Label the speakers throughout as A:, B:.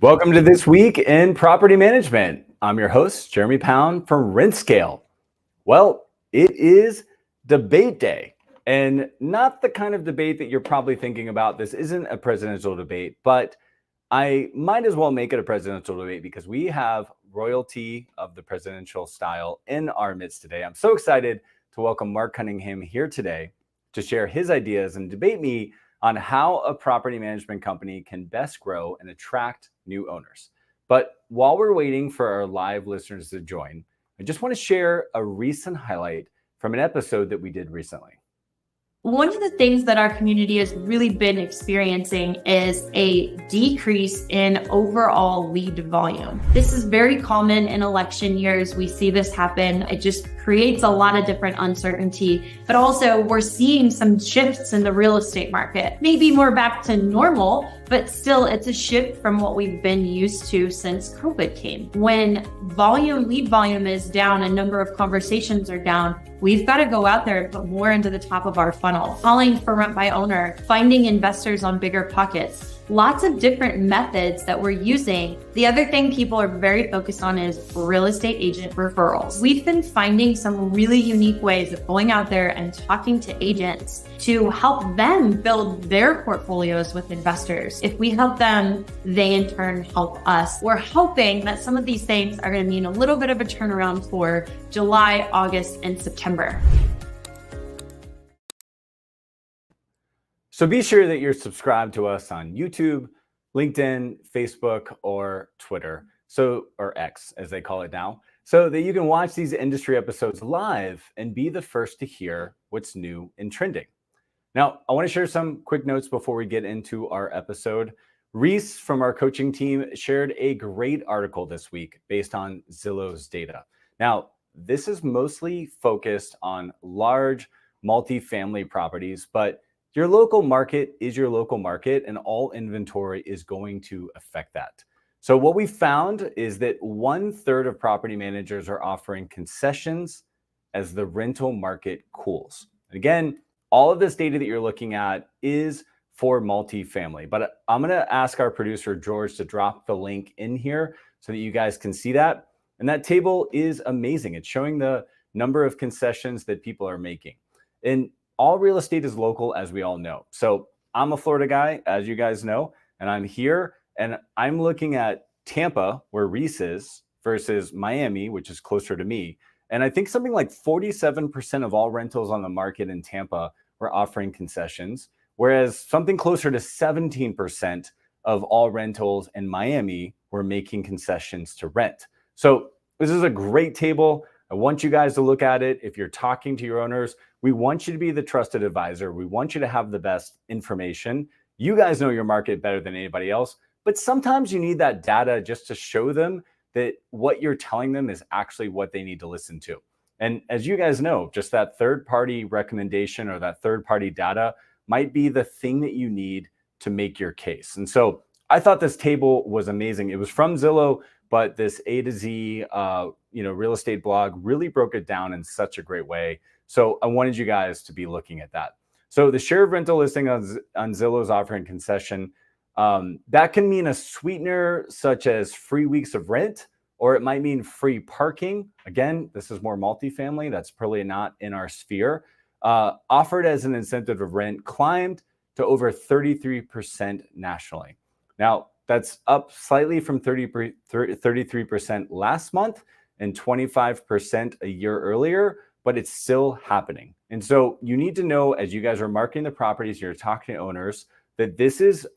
A: Welcome to This Week in Property Management. I'm your host, Jeremy Pound from RentScale. Well, it is debate day, and not the kind of debate that you're probably thinking about. This isn't a presidential debate, but I might as well make it a presidential debate because we have royalty of the presidential style in our midst today. I'm so excited to welcome Marc Cunningham here today to share his ideas and debate me on how a property management company can best grow and attract new owners. But while we're waiting for our live listeners to join, I just want to share a recent highlight from an episode that we did recently.
B: One of the things that our community has really been experiencing is a decrease in overall lead volume. This is very common in election years. We see this happen. It just creates a lot of different uncertainty, but also we're seeing some shifts in the real estate market. Maybe more back to normal, but still it's a shift from what we've been used to since COVID came. When lead volume is down, a number of conversations are down, we've got to go out there and put more into the top of our funnel, calling for rent by owner, finding investors on bigger pockets, lots of different methods that we're using. The other thing people are very focused on is real estate agent referrals. We've been finding some really unique ways of going out there and talking to agents to help them build their portfolios with investors. If we help them, they in turn help us. We're hoping that some of these things are going to mean a little bit of a turnaround for July, August, and September.
A: So be sure that you're subscribed to us on YouTube, LinkedIn, Facebook, or Twitter, or X as they call it now, so that you can watch these industry episodes live and be the first to hear what's new and trending. Now, I want to share some quick notes before we get into our episode. Reese from our coaching team shared a great article this week based on Zillow's data. Now, this is mostly focused on large multifamily properties, but your local market is your local market, and all inventory is going to affect that. So what we found is that 1/3 of property managers are offering concessions as the rental market cools. Again, all of this data that you're looking at is for multifamily, but I'm going to ask our producer, George, to drop the link in here so that you guys can see that. And that table is amazing. It's showing the number of concessions that people are making. And all real estate is local, as we all know. So I'm a Florida guy, as you guys know, and I'm here and I'm looking at Tampa, where Reese is, versus Miami, which is closer to me. And I think something like 47% of all rentals on the market in Tampa were offering concessions, whereas something closer to 17% of all rentals in Miami were making concessions to rent. So this is a great table. I want you guys to look at it. If you're talking to your owners, we want you to be the trusted advisor. We want you to have the best information. You guys know your market better than anybody else, but sometimes you need that data just to show them that what you're telling them is actually what they need to listen to. And as you guys know, just that third-party recommendation or that third-party data might be the thing that you need to make your case. And so I thought this table was amazing. It was from Zillow, but this A to Z real estate blog really broke it down in such a great way. So I wanted you guys to be looking at that. So the share of rental listing on Zillow's offering concession, that can mean a sweetener such as free weeks of rent, or it might mean free parking. Again, this is more multifamily. That's probably not in our sphere. Offered as an incentive of rent climbed to over 33% nationally. Now, that's up slightly from 33% last month and 25% a year earlier, but it's still happening. And so you need to know, as you guys are marketing the properties, you're talking to owners, that this is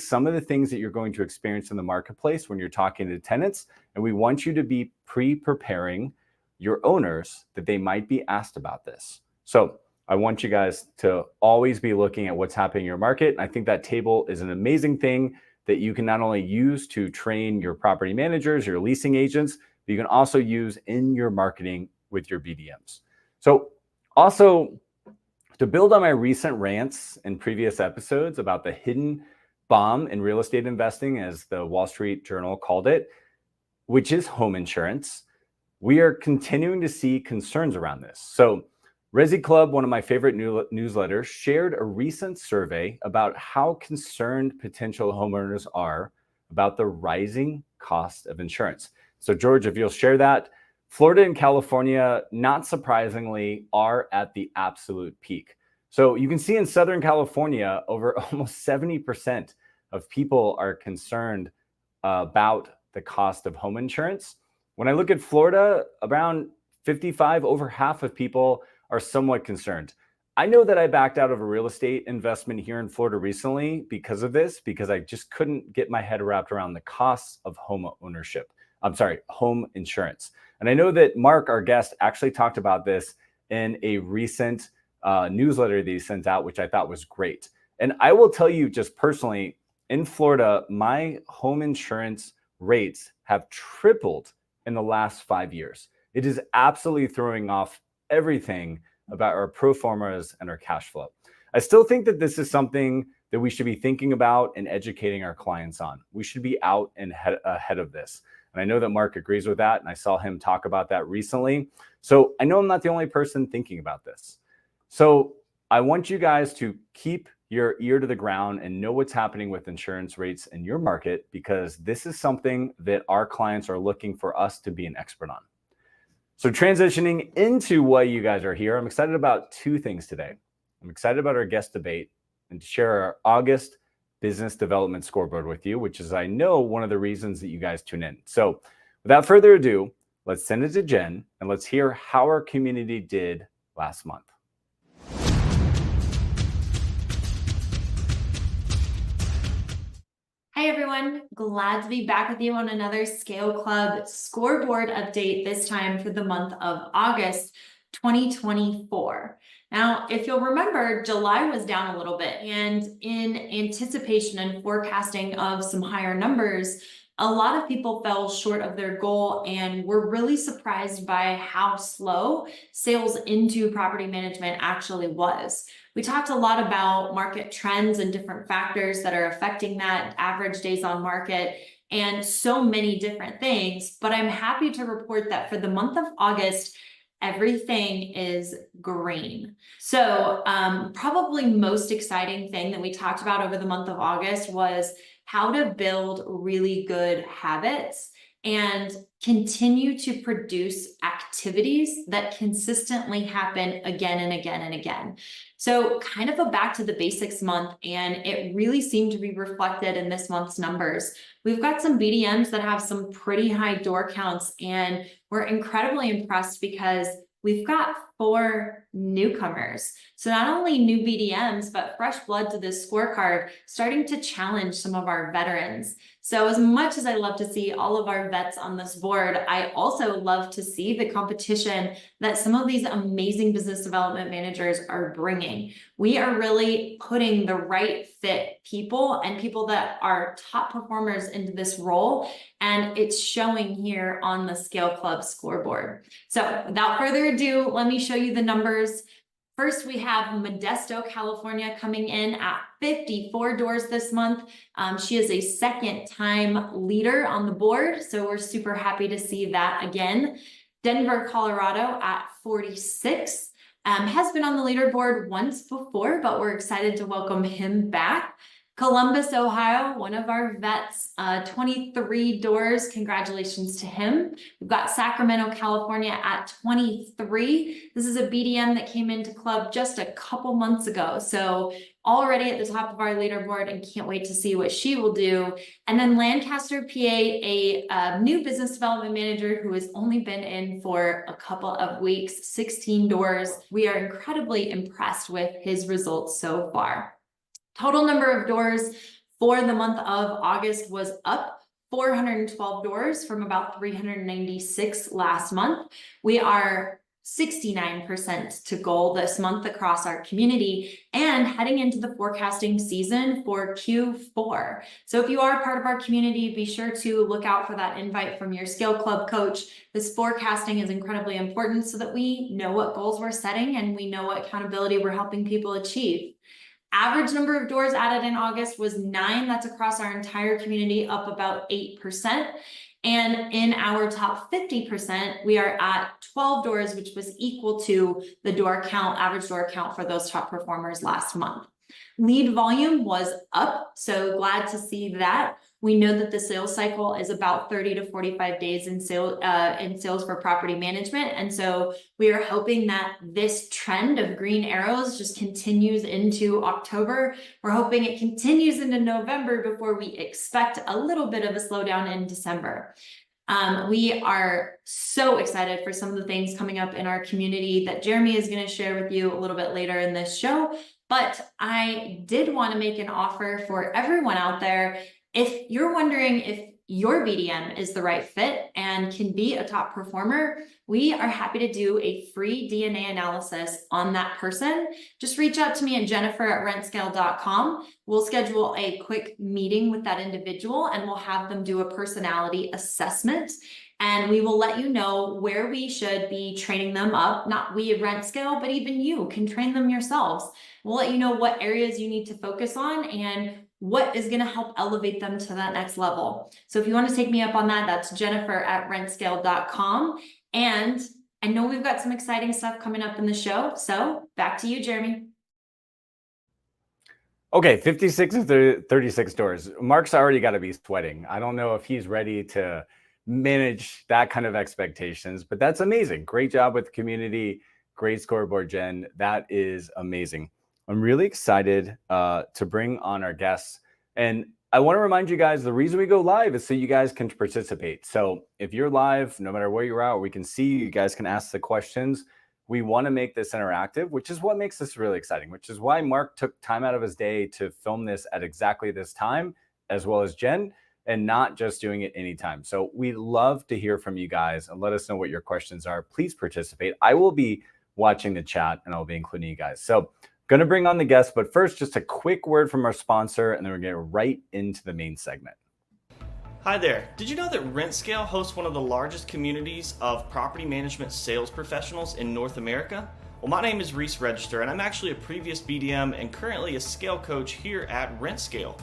A: some of the things that you're going to experience in the marketplace when you're talking to tenants. And we want you to be pre-preparing your owners that they might be asked about this. So I want you guys to always be looking at what's happening in your market. I think that table is an amazing thing that you can not only use to train your property managers, your leasing agents, but you can also use in your marketing with your BDMs. So also, to build on my recent rants in previous episodes about the hidden bomb in real estate investing, as the Wall Street Journal called it, which is home insurance, we are continuing to see concerns around this. So Resi Club, one of my favorite newsletters, shared a recent survey about how concerned potential homeowners are about the rising cost of insurance. So George, if you'll share that, Florida and California, not surprisingly, are at the absolute peak. So you can see in Southern California, over almost 70% of people are concerned about the cost of home insurance. When I look at Florida, around 55, over half of people are somewhat concerned. I know that I backed out of a real estate investment here in Florida recently because of this, because I just couldn't get my head wrapped around the costs of home ownership. Home insurance. And I know that Mark, our guest, actually talked about this in a recent newsletter that he sent out, which I thought was great. And I will tell you just personally, in Florida, my home insurance rates have tripled in the last 5 years. It is absolutely throwing off everything about our pro formas and our cash flow. I still think that this is something that we should be thinking about and educating our clients on. We should be out and ahead of this. And I know that Mark agrees with that. And I saw him talk about that recently. So I know I'm not the only person thinking about this. So I want you guys to keep your ear to the ground and know what's happening with insurance rates in your market, because this is something that our clients are looking for us to be an expert on. So transitioning into why you guys are here, I'm excited about two things today. I'm excited about our guest debate and to share our August business development scoreboard with you, which is, I know, one of the reasons that you guys tune in. So without further ado, let's send it to Jen and let's hear how our community did last month.
B: Hi everyone, glad to be back with you on another Scale Club scoreboard update, this time for the month of August 2024. Now, if you'll remember, July was down a little bit, and in anticipation and forecasting of some higher numbers, a lot of people fell short of their goal and were really surprised by how slow sales into property management actually was. We talked a lot about market trends and different factors that are affecting that, average days on market, and so many different things. But I'm happy to report that for the month of August, everything is green. So probably most exciting thing that we talked about over the month of August was how to build really good habits and continue to produce activities that consistently happen again and again and again. So kind of a back to the basics month, and it really seemed to be reflected in this month's numbers. We've got some BDMs that have some pretty high door counts, and we're incredibly impressed because we've got 4 newcomers. So not only new BDMs, but fresh blood to this scorecard, starting to challenge some of our veterans. So as much as I love to see all of our vets on this board, I also love to see the competition that some of these amazing business development managers are bringing. We are really putting the right fit people and people that are top performers into this role, and it's showing here on the Scale Club scoreboard. So without further ado, let me show you the numbers. First, we have Modesto, California, coming in at 54 doors this month. She is a second-time leader on the board, so we're super happy to see that again. Denver, Colorado at 46. Has been on the leaderboard once before, but we're excited to welcome him back. Columbus, Ohio, one of our vets, 23 doors. Congratulations to him. We've got Sacramento, California at 23. This is a BDM that came into club just a couple months ago. So already at the top of our leaderboard, and can't wait to see what she will do. And then Lancaster, PA, a new business development manager who has only been in for a couple of weeks, 16 doors. We are incredibly impressed with his results so far. Total number of doors for the month of August was up 412 doors from about 396 last month. We are 69% to goal this month across our community and heading into the forecasting season for Q4. So if you are part of our community, be sure to look out for that invite from your Scale Club coach. This forecasting is incredibly important so that we know what goals we're setting and we know what accountability we're helping people achieve. Average number of doors added in August was 9. That's across our entire community, up about 8%. And in our top 50%, we are at 12 doors, which was equal to the door count, average door count for those top performers last month. Lead volume was up, so glad to see that. We know that the sales cycle is about 30 to 45 days in sales for property management. And so we are hoping that this trend of green arrows just continues into October. We're hoping it continues into November before we expect a little bit of a slowdown in December. We are so excited for some of the things coming up in our community that Jeremy is going to share with you a little bit later in this show. But I did want to make an offer for everyone out there. If you're wondering if your BDM is the right fit and can be a top performer, we are happy to do a free DNA analysis on that person. Just reach out to me at jennifer@rentscale.com. We'll schedule a quick meeting with that individual and we'll have them do a personality assessment. And we will let you know where we should be training them up. Not we at RentScale, but even you can train them yourselves. We'll let you know what areas you need to focus on and what is going to help elevate them to that next level. So if you want to take me up on that, that's jennifer@rentscale.com. And I know we've got some exciting stuff coming up in the show. So back to you, Jeremy.
A: Okay, 56 of 36 doors. Mark's already got to be sweating. I don't know if he's ready to manage that kind of expectations, but that's amazing. Great job with the community. Great scoreboard, Jen. That is amazing. I'm really excited to bring on our guests. And I want to remind you guys, the reason we go live is so you guys can participate. So if you're live, no matter where you're at, we can see you guys can ask the questions. We want to make this interactive, which is what makes this really exciting, which is why Mark took time out of his day to film this at exactly this time, as well as Jen, and not just doing it anytime. So we love to hear from you guys and let us know what your questions are. Please participate. I will be watching the chat and I'll be including you guys. So going to bring on the guests, but first, just a quick word from our sponsor, and then we're going to get right into the main segment.
C: Hi there. Did you know that RentScale hosts one of the largest communities of property management sales professionals in North America? Well, my name is Reese Register, and I'm actually a previous BDM and currently a scale coach here at RentScale.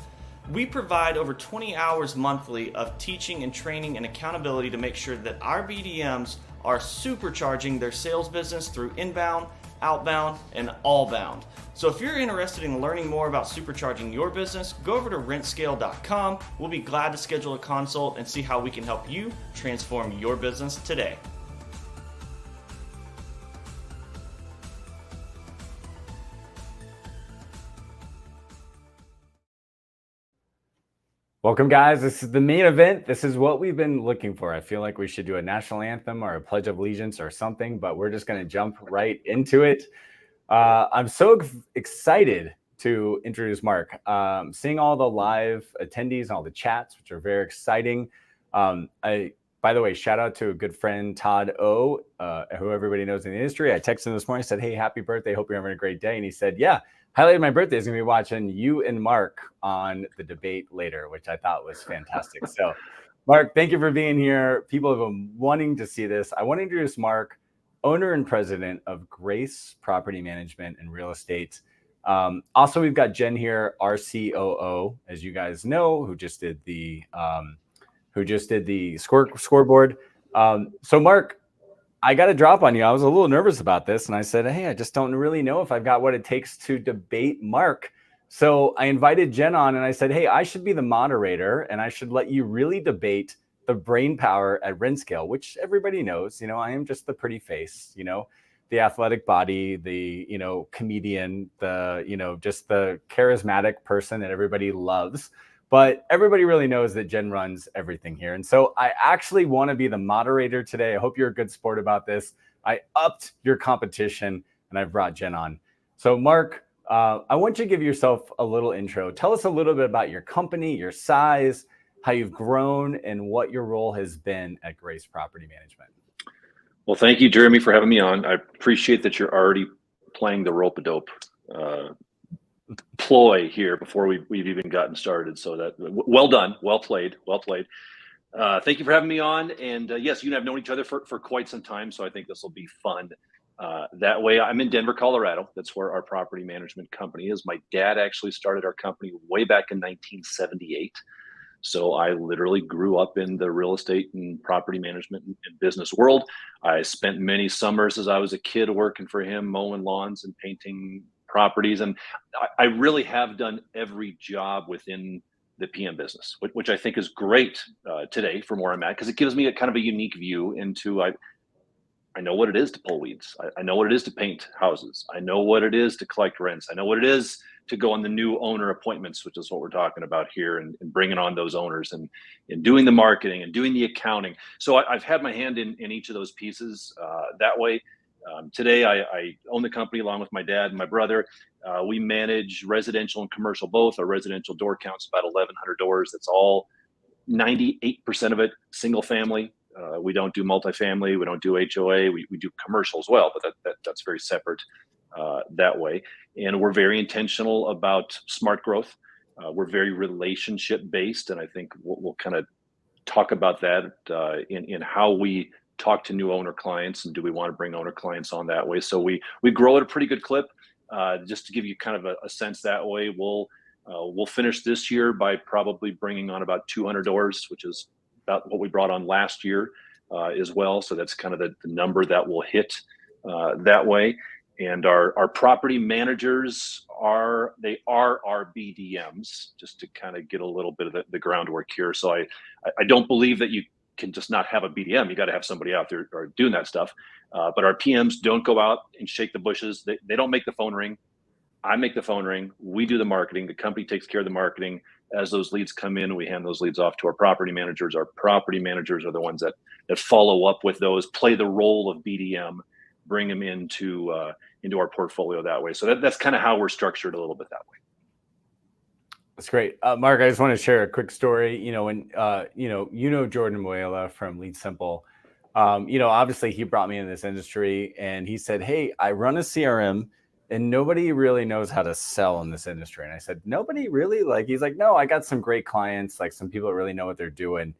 C: We provide over 20 hours monthly of teaching and training and accountability to make sure that our BDMs are supercharging their sales business through inbound, outbound, and allbound. So if you're interested in learning more about supercharging your business, go over to rentscale.com. We'll be glad to schedule a consult and see how we can help you transform your business today.
A: Welcome, guys. This is the main event. This is what we've been looking for. I feel like we should do a national anthem or a pledge of allegiance or something, but we're just going to jump right into it. I'm so excited to introduce Mark. Seeing all the live attendees and all the chats, which are very exciting. By the way, shout out to a good friend, Todd O, who everybody knows in the industry. I texted him this morning, said, hey, happy birthday. Hope you're having a great day. And he said, yeah, highlight of my birthday is going to be watching you and Mark on the debate later, which I thought was fantastic. So, Mark, thank you for being here. People have been wanting to see this. I want to introduce Mark, owner and president of Grace Property Management and Real Estate. Also, we've got Jen here, our COO, as you guys know, who just did the scoreboard. So, Mark, I got a drop on you. I was a little nervous about this, and I said, hey, I just don't really know if I've got what it takes to debate Mark. So I invited Jen on, and I said, hey, I should be the moderator, and I should let you really debate the brain power at RentScale, which everybody knows. You know, I am just the pretty face, you know, the athletic body, the, you know, comedian, the, you know, just the charismatic person that everybody loves. But everybody really knows that Jen runs everything here. And so I actually want to be the moderator today. I hope you're a good sport about this. I upped your competition and I brought Jen on. So Mark, I want you to give yourself a little intro. Tell us a little bit about your company, your size, how you've grown, and what your role has been at Grace Property Management.
D: Well, thank you, Jeremy, for having me on. I appreciate that you're already playing the rope-a-dope ploy here before we've even gotten started. So that well done, well played. Thank you for having me on. And yes, you and I have known each other for quite some time, so I think this will be fun. That way, I'm in Denver, Colorado. That's where our property management company is. My dad actually started our company way back in 1978. So I literally grew up in the real estate and property management and business world. I spent many summers as I was a kid working for him, mowing lawns and painting properties. And I really have done every job within the PM business, which I think is great today from where I'm at, because it gives me a kind of a unique view into I know what it is to pull weeds. I know what it is to paint houses. I know what it is to collect rents. I know what it is to go on the new owner appointments, which is what we're talking about here, and bringing on those owners and doing the marketing and doing the accounting. So I've had my hand in each of those pieces that way. Today, I own the company along with my dad and my brother. We manage residential and commercial both. Our residential door count's about 1,100 doors. That's all 98% of it single family. We don't do multifamily. We don't do HOA. We do commercial as well, but that's very separate that way. And we're very intentional about smart growth. We're very relationship based, and I think we'll kind of talk about that in how we talk to new owner clients, and do we want to bring owner clients on that way. So we grow at a pretty good clip. Just to give you kind of a sense that way, we'll finish this year by probably bringing on about 200 doors, which is about what we brought on last year as well. So that's kind of the number that we'll hit that way. And our property managers are our BDMs, just to kind of get a little bit of the groundwork here. So I don't believe that you can just not have a BDM. You got to have somebody out there doing that stuff. But our PMs don't go out and shake the bushes. They don't make the phone ring. I make the phone ring. We do the marketing. The company takes care of the marketing. As those leads come in, we hand those leads off to our property managers. Our property managers are the ones that follow up with those, play the role of BDM, bring them into our portfolio that way. So that's kind of how we're structured a little bit that way.
A: That's great. Mark, I just want to share a quick story. When Jordan Muela from Lead Simple, obviously he brought me in this industry, and he said, "Hey, I run a CRM and nobody really knows how to sell in this industry." And I said, "Nobody really?" He's like, "No, I got some great clients, like some people that really know what they're doing."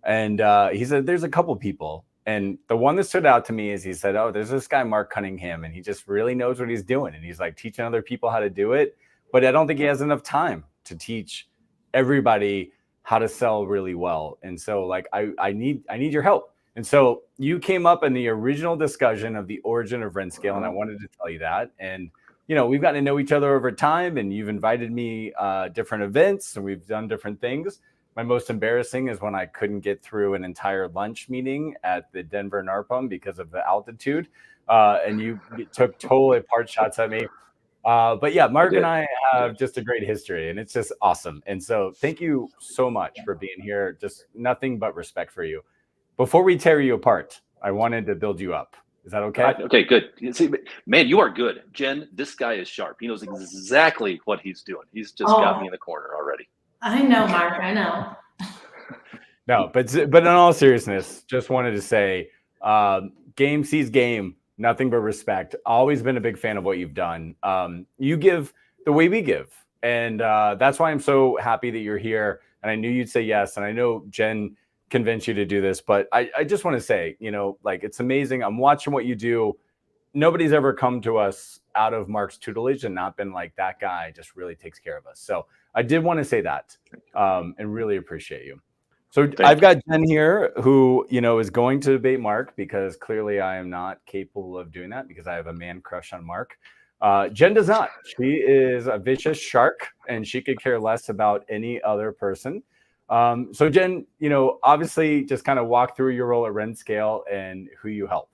A: And he said, "There's a couple people." And the one that stood out to me is he said, "Oh, there's this guy, Marc Cunningham, and he just really knows what he's doing. And he's like teaching other people how to do it. But I don't think he has enough time to teach everybody how to sell really well. And so I need your help." And so you came up in the original discussion of the origin of RentScale, and I wanted to tell you that. And we've gotten to know each other over time, and you've invited me different events, and we've done different things. My most embarrassing is when I couldn't get through an entire lunch meeting at the Denver NARPM because of the altitude, and you took totally part shots at me. But yeah, Mark and I have just a great history, and it's just awesome. And so thank you so much for being here. Just nothing but respect for you. Before we tear you apart, I wanted to build you up. Is that okay?
D: Okay, good. See, man, you are good. Jen, this guy is sharp. He knows exactly what he's doing. He's just got me in the corner already.
B: I know, Mark. I know.
A: No, but in all seriousness, just wanted to say, game sees game. Nothing but respect. Always been a big fan of what you've done. You give the way we give. And that's why I'm so happy that you're here. And I knew you'd say yes. And I know Jen convinced you to do this. But I just want to say, it's amazing. I'm watching what you do. Nobody's ever come to us out of Mark's tutelage and not been like, that guy just really takes care of us. So I did want to say that and really appreciate you. So I've got Jen here who, is going to debate Mark, because clearly I am not capable of doing that because I have a man crush on Mark. Jen does not. She is a vicious shark, and she could care less about any other person. So Jen, obviously just kind of walk through your role at RentScale and who you help.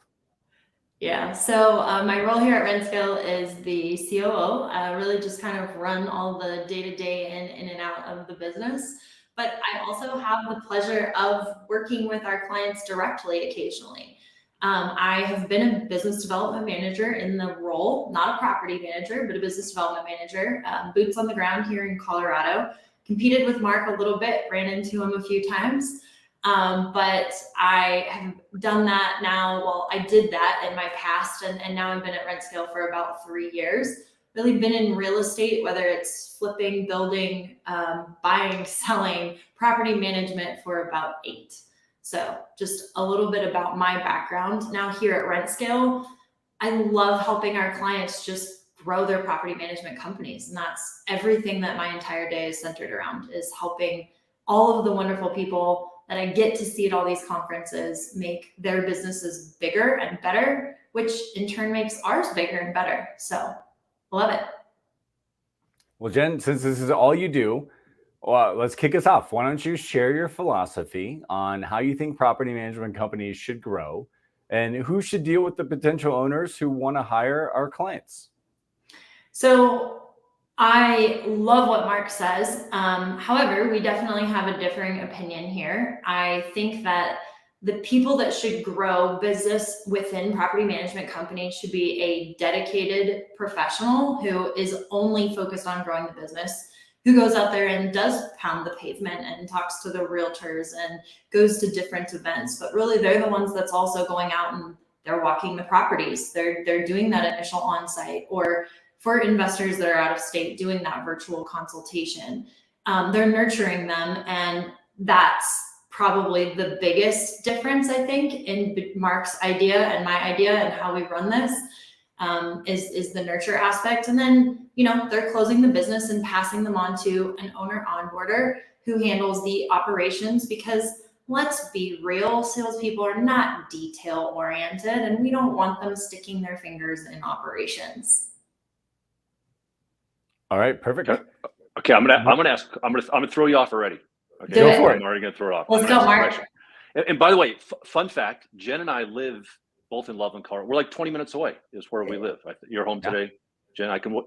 B: Yeah, so my role here at RentScale is the COO. I really just kind of run all the day-to-day in and out of the business. But I also have the pleasure of working with our clients directly occasionally. I have been a business development manager in the role, not a property manager, but a business development manager, boots on the ground here in Colorado. Competed with Mark a little bit, ran into him a few times. But I have done that now. Well, I did that in my past, and now I've been at RentScale for about 3 years. Really been in real estate, whether it's flipping, building, buying, selling, property management for about 8. So just a little bit about my background. Now here at RentScale, I love helping our clients just grow their property management companies. And that's everything that my entire day is centered around, is helping all of the wonderful people that I get to see at all these conferences make their businesses bigger and better, which in turn makes ours bigger and better. So love it.
A: Well, Jen, since this is all you do, let's kick us off. Why don't you share your philosophy on how you think property management companies should grow and who should deal with the potential owners who want to hire our clients?
B: So I love what Mark says. However, we definitely have a differing opinion here. I think that the people that should grow business within property management companies should be a dedicated professional who is only focused on growing the business, who goes out there and does pound the pavement and talks to the realtors and goes to different events. But really, they're the ones that's also going out and they're walking the properties. They're doing that initial on-site, or for investors that are out of state, doing that virtual consultation. They're nurturing them. And that's probably the biggest difference, I think, in Mark's idea and my idea and how we run this, is the nurture aspect. And then, they're closing the business and passing them on to an owner onboarder who handles the operations, because let's be real, salespeople are not detail oriented and we don't want them sticking their fingers in operations.
A: All right, perfect.
D: Okay, I'm gonna throw you off already. Okay,
B: Do it.
D: I'm already gonna throw it off.
B: Let's go, Mark.
D: And by the way, fun fact: Jen and I live both in Loveland, Colorado. We're like 20 minutes away. Is where we live. You're home today, Jen. I can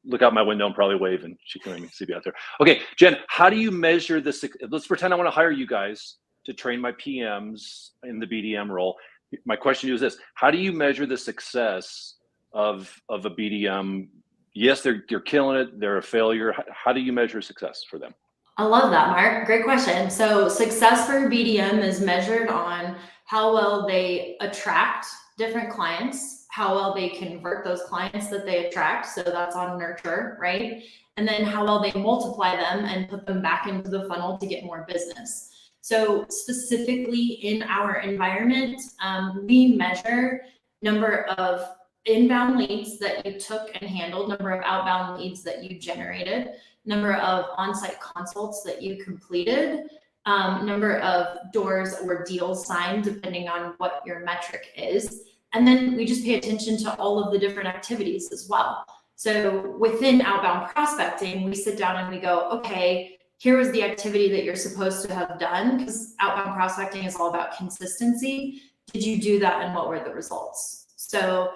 D: look out my window and probably wave, and she can see me out there. Okay, Jen, how do you measure this? Let's pretend I want to hire you guys to train my PMs in the BDM role. My question to you is this: how do you measure the success of a BDM? Yes, they're killing it. They're a failure. How do you measure success for them?
B: I love that, Mark. Great question. So success for BDM is measured on how well they attract different clients, how well they convert those clients that they attract. So that's on nurture, right? And then how well they multiply them and put them back into the funnel to get more business. So specifically in our environment, we measure number of inbound leads that you took and handled, number of outbound leads that you generated, number of on-site consults that you completed, number of doors or deals signed, depending on what your metric is. And then we just pay attention to all of the different activities as well. So within outbound prospecting, we sit down and we go, okay, here was the activity that you're supposed to have done, because outbound prospecting is all about consistency. Did you do that, and what were the results? So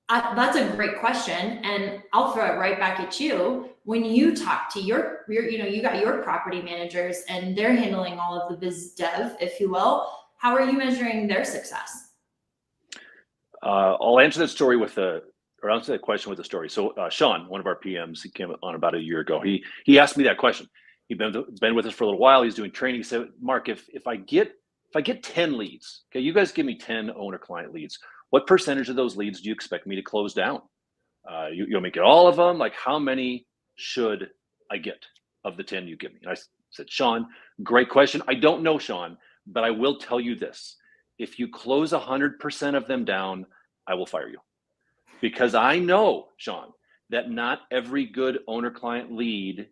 B: that's a great question, and I'll throw it right back at you. When you talk to your you got your property managers and they're handling all of the biz dev, if you will, how are you measuring their success?
D: I'll answer that story answer that question with a story. So Sean, one of our PMs, he came on about a year ago. He asked me that question. He's been with us for a little while. He's doing training. He said, Mark, if I get 10 leads, okay, you guys give me 10 owner client leads. What percentage of those leads do you expect me to close down? You'll make it all of them? Like, how many should I get of the 10 you give me? And I said, Sean, great question. I don't know, Sean, but I will tell you this. If you close 100% of them down, I will fire you. Because I know, Sean, that not every good owner client lead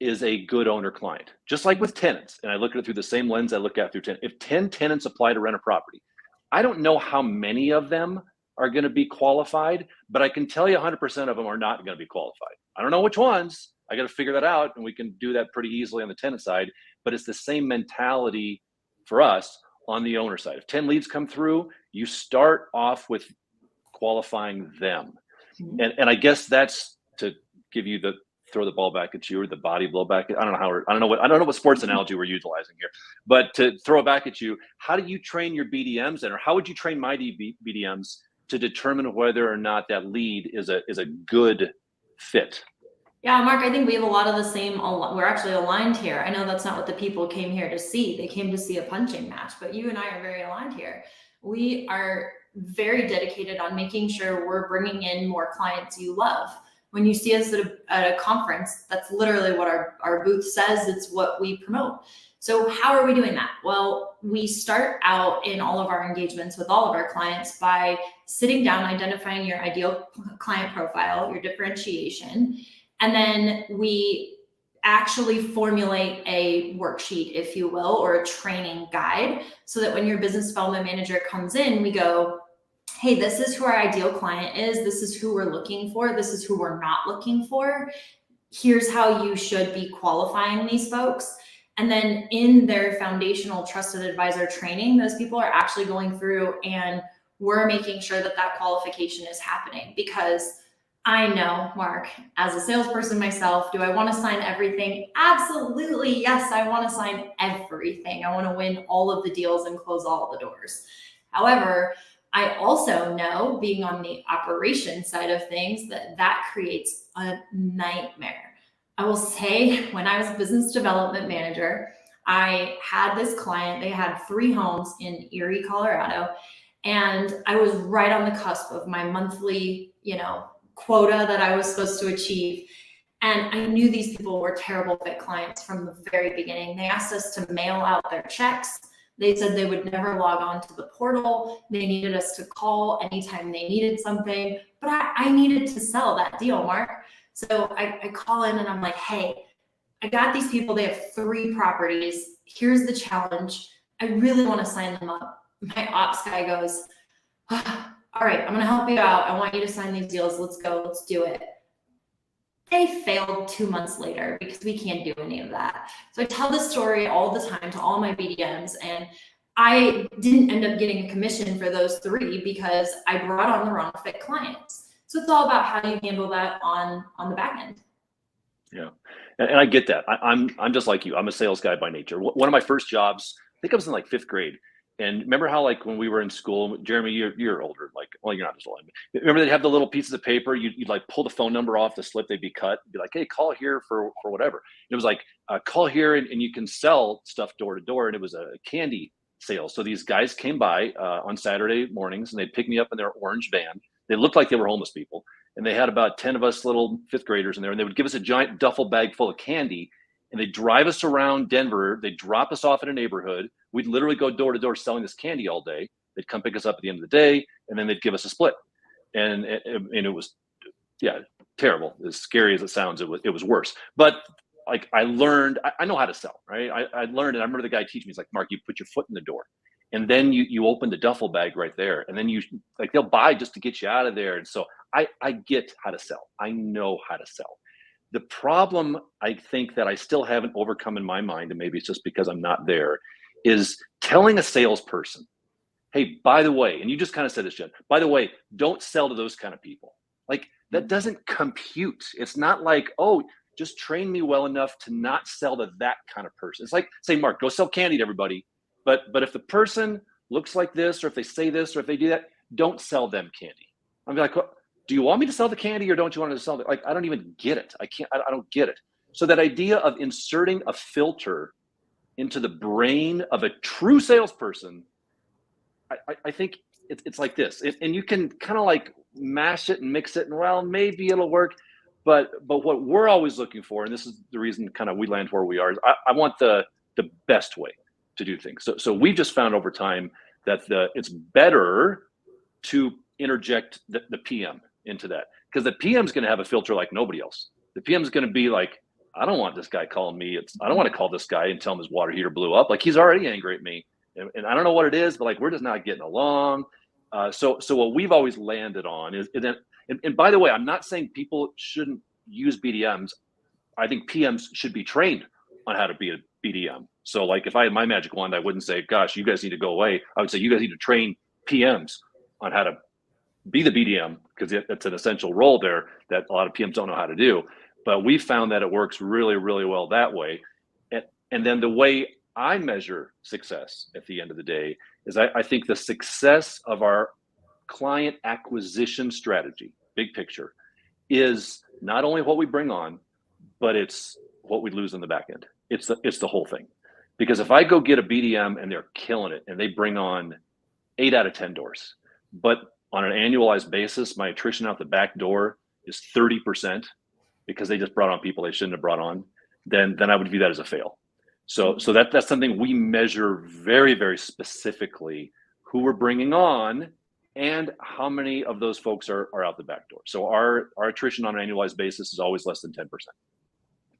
D: is a good owner client. Just like with tenants, and I look at it through the same lens I look at through tenants. If 10 tenants apply to rent a property, I don't know how many of them are going to be qualified, but I can tell you 100% of them are not going to be qualified. I don't know which ones. I got to figure that out, and we can do that pretty easily on the tenant side, but it's the same mentality for us on the owner side. If 10 leads come through, you start off with qualifying them. Mm-hmm. And I guess that's to give you throw the ball back at you, or the body blow back. I don't know what sports analogy we're utilizing here, but to throw it back at you, how do you train your BDMs, or how would you train my BDMs to determine whether or not that lead is a good fit?
B: Yeah, Mark, I think we have a lot of the same. We're actually aligned here. I know that's not what the people came here to see. They came to see a punching match, but you and I are very aligned here. We are very dedicated on making sure we're bringing in more clients you love. When you see us at a conference, that's literally what our booth says. It's what we promote. So how are we doing that? Well, we start out in all of our engagements with all of our clients by sitting down, identifying your ideal client profile, your differentiation, and then we actually formulate a worksheet, if you will, or a training guide, so that when your business development manager comes in, we go, hey, this is who our ideal client is. This is who we're looking for. This is who we're not looking for. Here's how you should be qualifying these folks. And then in their foundational trusted advisor training, those people are actually going through and we're making sure that that qualification is happening. Because I know, Mark, as a salesperson myself, do I want to sign everything? Absolutely. Yes, I want to sign everything. I want to win all of the deals and close all the doors. However, I also know, being on the operation side of things, that creates a nightmare. I will say, when I was a business development manager, I had this client. They had 3 homes in Erie, Colorado, and I was right on the cusp of my monthly, quota that I was supposed to achieve. And I knew these people were terrible fit clients from the very beginning. They asked us to mail out their checks. They said they would never log on to the portal. They needed us to call anytime they needed something, but I needed to sell that deal, Mark. So I call in and I'm like, hey, I got these people. They have 3 properties. Here's the challenge. I really want to sign them up. My ops guy goes, all right, I'm going to help you out. I want you to sign these deals. Let's go. Let's do it. They failed 2 months later because we can't do any of that. So I tell this story all the time to all my BDMs, and I didn't end up getting a commission for those 3 because I brought on the wrong fit clients. So it's all about how you handle that on the back end.
D: Yeah, and I get that. I'm just like you. I'm a sales guy by nature. One of my first jobs, I think I was in like 5th grade. And remember how, like, when we were in school, Jeremy, you're older, like, well, you're not as old. Remember they'd have the little pieces of paper, you'd like pull the phone number off the slip, they'd be cut, be like, hey, call here for whatever. And it was like, call here and you can sell stuff door to door. And it was a candy sale. So these guys came by on Saturday mornings and they'd pick me up in their orange van. They looked like they were homeless people. And they had about 10 of us little 5th graders in there. And they would give us a giant duffel bag full of candy. And they'd drive us around Denver. They'd drop us off in a neighborhood. We'd literally go door to door selling this candy all day. They'd come pick us up at the end of the day, and then they'd give us a split. And it was, yeah, terrible. As scary as it sounds, it was worse. But like, I learned, I know how to sell, right? I learned, and I remember the guy teaching me, he's like, Mark, you put your foot in the door, and then you open the duffel bag right there, and then they'll buy just to get you out of there. And so I get how to sell. I know how to sell. The problem I think that I still haven't overcome in my mind, and maybe it's just because I'm not there, is telling a salesperson, hey, by the way, and you just kind of said this, Jen, by the way, don't sell to those kind of people. Like, that doesn't compute. It's not like, oh, just train me well enough to not sell to that kind of person. It's like, say, Mark, go sell candy to everybody. But if the person looks like this, or if they say this, or if they do that, don't sell them candy. I'm like, do you want me to sell the candy, or don't you want to sell it? Like, I don't even get it. I don't get it. So that idea of inserting a filter into the brain of a true salesperson, I think it's like this. And you can kind of like mash it and mix it, and well, maybe it'll work. But what we're always looking for, and this is the reason kind of we land where we are, is I want the best way to do things. So we've just found over time that it's better to interject the PM into that, because the PM is going to have a filter like nobody else. The PM is going to be like, I don't want this guy calling me. I don't want to call this guy and tell him his water heater blew up. Like, he's already angry at me, and I don't know what it is, but like, we're just not getting along. So what we've always landed on is, and by the way, I'm not saying people shouldn't use BDMs. I think PMs should be trained on how to be a BDM. So like, if I had my magic wand, I wouldn't say, gosh, you guys need to go away. I would say, you guys need to train PMs on how to be the BDM, because it's an essential role there that a lot of PMs don't know how to do. But we found that it works really, really well that way. And then the way I measure success at the end of the day is I think the success of our client acquisition strategy, big picture, is not only what we bring on, but it's what we lose in the back end. It's the whole thing. Because if I go get a BDM and they're killing it and they bring on 8 out of 10 doors, but on an annualized basis, my attrition out the back door is 30%, because they just brought on people they shouldn't have brought on, then I would view that as a fail. So that's something we measure very, very specifically, who we're bringing on and how many of those folks are out the back door. So our attrition on an annualized basis is always less than 10%.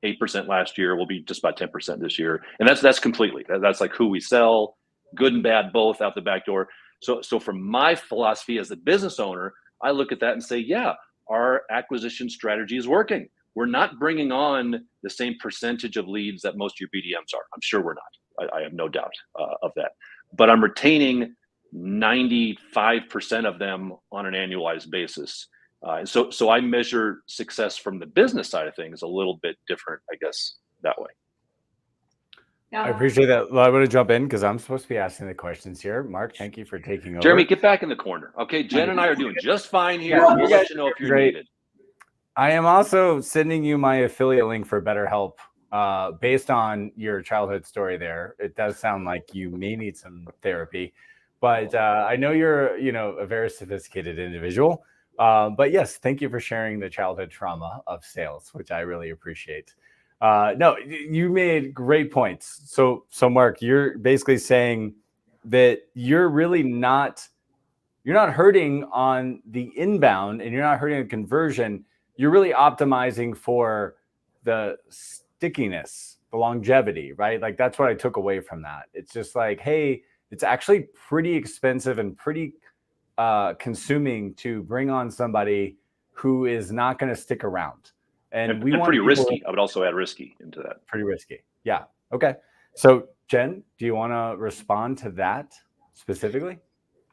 D: 8% last year, will be just about 10% this year. And that's completely, that's like who we sell, good and bad, both out the back door. So from my philosophy as a business owner, I look at that and say, yeah, our acquisition strategy is working. We're not bringing on the same percentage of leads that most of your BDMs are. I'm sure we're not. I have no doubt of that. But I'm retaining 95% of them on an annualized basis. So I measure success from the business side of things a little bit different, I guess, that way.
B: Yeah.
A: I appreciate that. Well, I'm going to jump in because I'm supposed to be asking the questions here. Mark, thank you for taking over.
D: Jeremy, get back in the corner. Okay, Jen and I are doing just fine here.
A: Yeah,
D: We'll let you know if you're needed.
A: I am also sending you my affiliate link for BetterHelp. Based on your childhood story there, it does sound like you may need some therapy. But I know you're, a very sophisticated individual. But yes, thank you for sharing the childhood trauma of sales, which I really appreciate. No, you made great points. So Mark, you're basically saying that you're not hurting on the inbound and you're not hurting the conversion. You're really optimizing for the stickiness, the longevity, right? Like that's what I took away from that. It's just like, hey, it's actually pretty expensive and pretty consuming to bring on somebody who is not going to stick around. And we want
D: pretty risky. I would also add risky into that.
A: Pretty risky. Yeah. Okay. So Jen, do you want to respond to that specifically?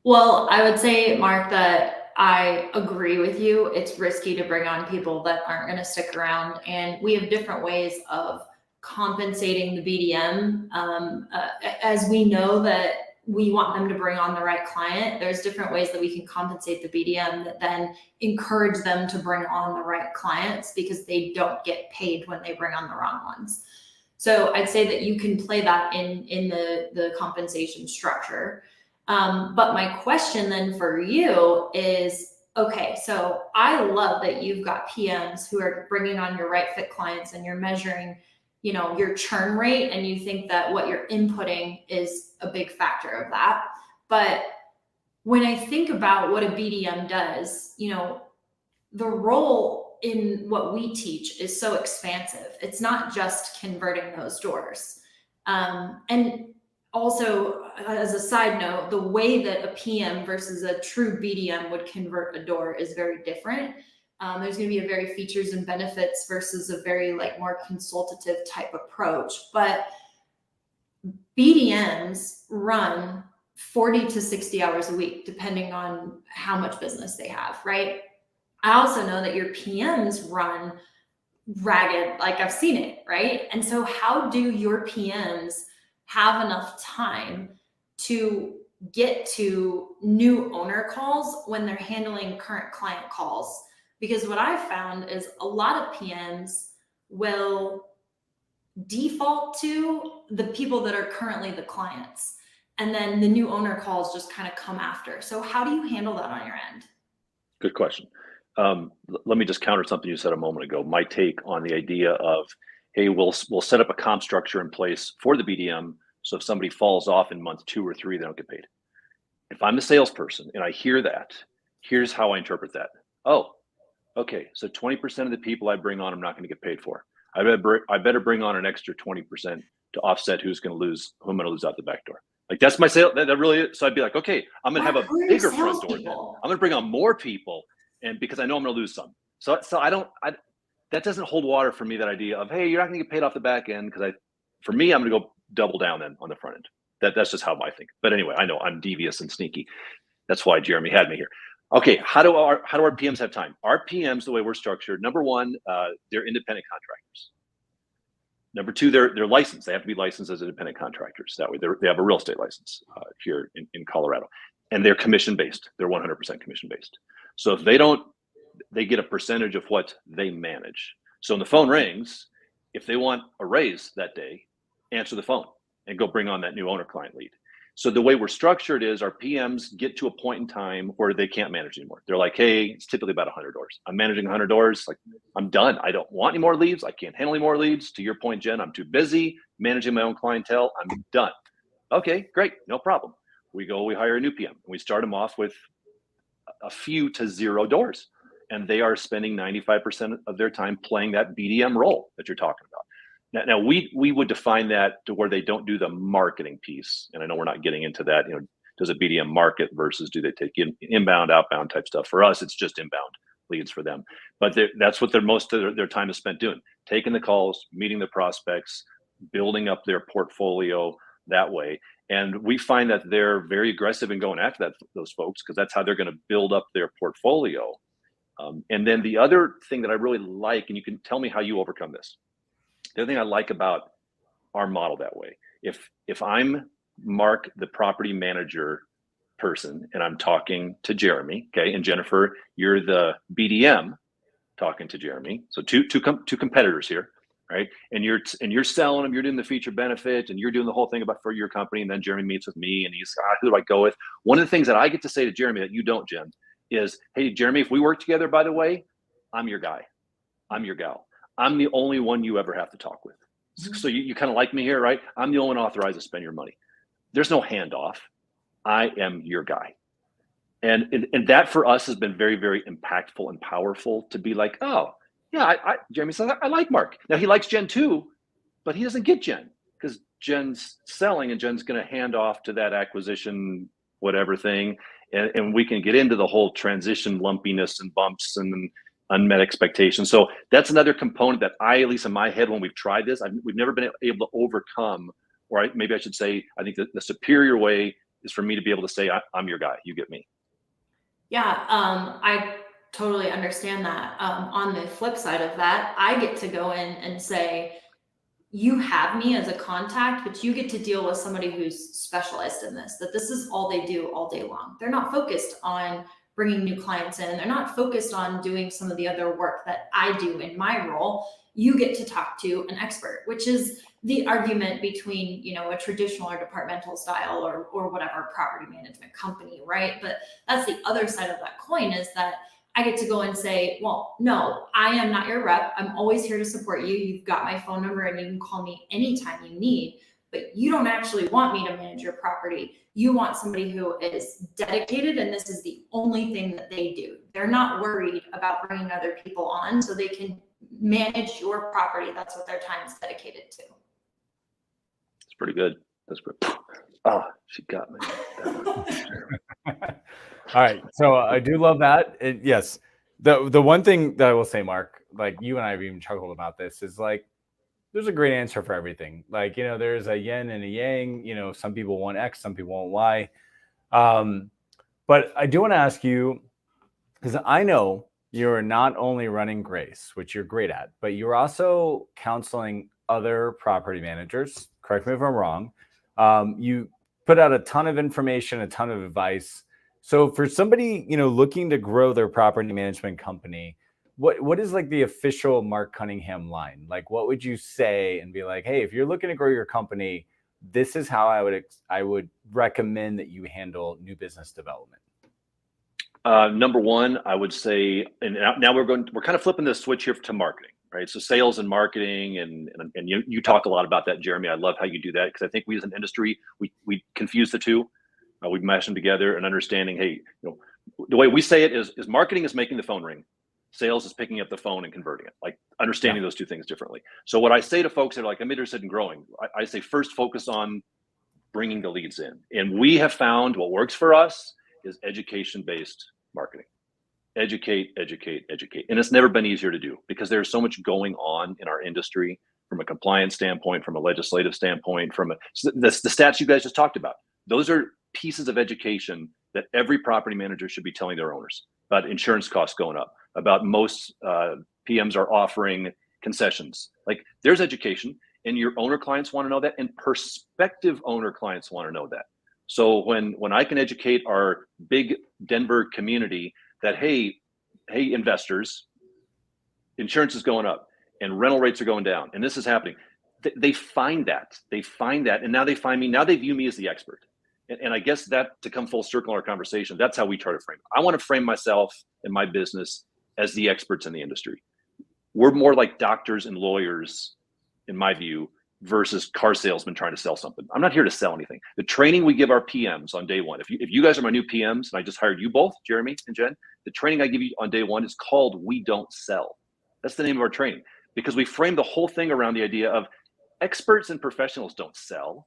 B: Well, I would say, Mark, that I agree with you. It's risky to bring on people that aren't going to stick around. And we have different ways of compensating the BDM. As we know that we want them to bring on the right client, there's different ways that we can compensate the BDM that then encourage them to bring on the right clients because they don't get paid when they bring on the wrong ones. So I'd say that you can play that in the compensation structure. But my question then for you is, okay, so I love that you've got PMs who are bringing on your right fit clients and you're measuring, your churn rate, and you think that what you're inputting is a big factor of that. But when I think about what a BDM does, the role in what we teach is so expansive. It's not just converting those doors. And also, as a side note, the way that a PM versus a true BDM would convert a door is very different. There's going to be a very features and benefits versus a very more consultative type approach. But BDMs run 40 to 60 hours a week, depending on how much business they have, right? I also know that your PMs run ragged, like I've seen it, right? And so how do your PMs have enough time to get to new owner calls when they're handling current client calls? Because what I've found is a lot of PMs will default to the people that are currently the clients, and then the new owner calls just kind of come after. So how do you handle that on your end?
D: Good question. Let me just counter something you said a moment ago. My take on the idea of, hey, we'll set up a comp structure in place for the BDM. So if somebody falls off in month 2 or 3, they don't get paid. If I'm the salesperson and I hear that, here's how I interpret that. Oh, okay. So 20% of the people I bring on, I'm not going to get paid for. I better bring on an extra 20% to offset who I'm going to lose out the back door. Like that's my sale. That really is. So I'd be like, okay, I'm going to have a bigger front door then. I'm going to bring on more people, and because I know I'm going to lose some. So that doesn't hold water for me. That idea of, hey, you're not going to get paid off the back end, because for me, I'm going to go double down then on the front end. That's just how I think. But anyway, I know I'm devious and sneaky. That's why Jeremy had me here. Okay, how do our PMs have time? Our PMs, the way we're structured, number one, they're independent contractors. Number two, they're licensed. They have to be licensed as independent contractors. That way, they have a real estate license here in Colorado, and they're commission based. They're 100% commission based. So if they get a percentage of what they manage. So when the phone rings, if they want a raise that day, answer the phone and go bring on that new owner client lead. So the way we're structured is our PMs get to a point in time where they can't manage anymore. They're like, hey, it's typically about 100 doors. I'm managing 100 doors. Like, I'm done. I don't want any more leads. I can't handle any more leads. To your point, Jen, I'm too busy managing my own clientele. I'm done. Okay, great. No problem. We hire a new PM and we start them off with a few to zero doors, and they are spending 95% of their time playing that BDM role that you're talking about. Now we would define that to where they don't do the marketing piece, and I know we're not getting into that. Does a BDM market versus do they take inbound, outbound type stuff? For us, it's just inbound leads for them. But that's what most of their time is spent doing: taking the calls, meeting the prospects, building up their portfolio that way. And we find that they're very aggressive in going after those folks, because that's how they're going to build up their portfolio. And then the other thing that I really like, and you can tell me how you overcome this. The other thing I like about our model that way, if I'm Mark, the property manager person, and I'm talking to Jeremy, okay, and Jennifer, you're the BDM talking to Jeremy. So two competitors here, right? And you're selling them, you're doing the feature benefit, and you're doing the whole thing for your company. And then Jeremy meets with me, and he's, who do I go with? One of the things that I get to say to Jeremy that you don't, Jen, is, hey, Jeremy, if we work together, by the way, I'm your guy, I'm your gal. I'm the only one you ever have to talk with. So you kind of like me here, right? I'm the only one authorized to spend your money. There's no handoff. I am your guy. And that for us has been very, very impactful and powerful to be like, oh, yeah, Jeremy says, I like Mark. Now he likes Jen too, but he doesn't get Jen because Jen's selling and Jen's going to hand off to that acquisition, whatever thing. And we can get into the whole transition lumpiness and bumps and unmet expectations. So that's another component that at least in my head, when we've tried this, we've never been able to overcome, or maybe I should say, I think that the superior way is for me to be able to say, I'm your guy, you get me.
B: Yeah, I totally understand that. On the flip side of that, I get to go in and say, you have me as a contact, but you get to deal with somebody who's specialized in this, that this is all they do all day long. They're not focused on bringing new clients in. They're not focused on doing some of the other work that I do in my role. You get to talk to an expert, which is the argument between, a traditional or departmental style or whatever property management company, right? But that's the other side of that coin, is that I get to go and say, well, no, I am not your rep. I'm always here to support you. You've got my phone number and you can call me anytime you need, but you don't actually want me to manage your property. You want somebody who is dedicated, and this is the only thing that they do. They're not worried about bringing other people on so they can manage your property. That's what their time is dedicated to.
D: It's pretty good. That's pretty. Oh, she got me.
A: All right. So I do love that. Yes. The one thing that I will say, Mark, like you and I have even chuckled about this, is like, there's a great answer for everything. Like, there's a yin and a yang, some people want X, some people want Y. But I do want to ask you, because I know you're not only running Grace, which you're great at, but you're also counseling other property managers. Correct me if I'm wrong. You put out a ton of information, a ton of advice. So for somebody, looking to grow their property management company, what is like the official Marc Cunningham line? Like, what would you say and be like, hey, if you're looking to grow your company, this is how I would recommend that you handle new business development?
D: Number one, I would say, and now we're kind of flipping the switch here to marketing, right? So sales and marketing, and you talk a lot about that, Jeremy. I love how you do that, because I think we as an industry, we confuse the two. We mash them together and understanding, hey, the way we say it is marketing is making the phone ring. Sales is picking up the phone and converting it, like understanding those two things differently. So what I say to folks that are like, I'm interested in growing, I say first focus on bringing the leads in. And we have found what works for us is education-based marketing. Educate, educate, educate. And it's never been easier to do, because there's so much going on in our industry from a compliance standpoint, from a legislative standpoint, the stats you guys just talked about. Those are pieces of education that every property manager should be telling their owners about. Insurance costs going up, about most PMs are offering concessions. Like, there's education, and your owner clients want to know that, and prospective owner clients want to know that. So when I can educate our big Denver community that, hey, investors, insurance is going up and rental rates are going down, and this is happening, they find that, and now they find me, now they view me as the expert. And I guess that, to come full circle in our conversation, that's how we try to frame it. I want to frame myself and my business as the experts in the industry. We're more like doctors and lawyers, in my view, versus car salesman trying to sell something. I'm not here to sell anything. The training we give our PMs on day one, if you guys are my new PMs, and I just hired you both, Jeremy and Jen, the training I give you on day one is called We Don't Sell. That's the name of our training, because we frame the whole thing around the idea of experts and professionals don't sell.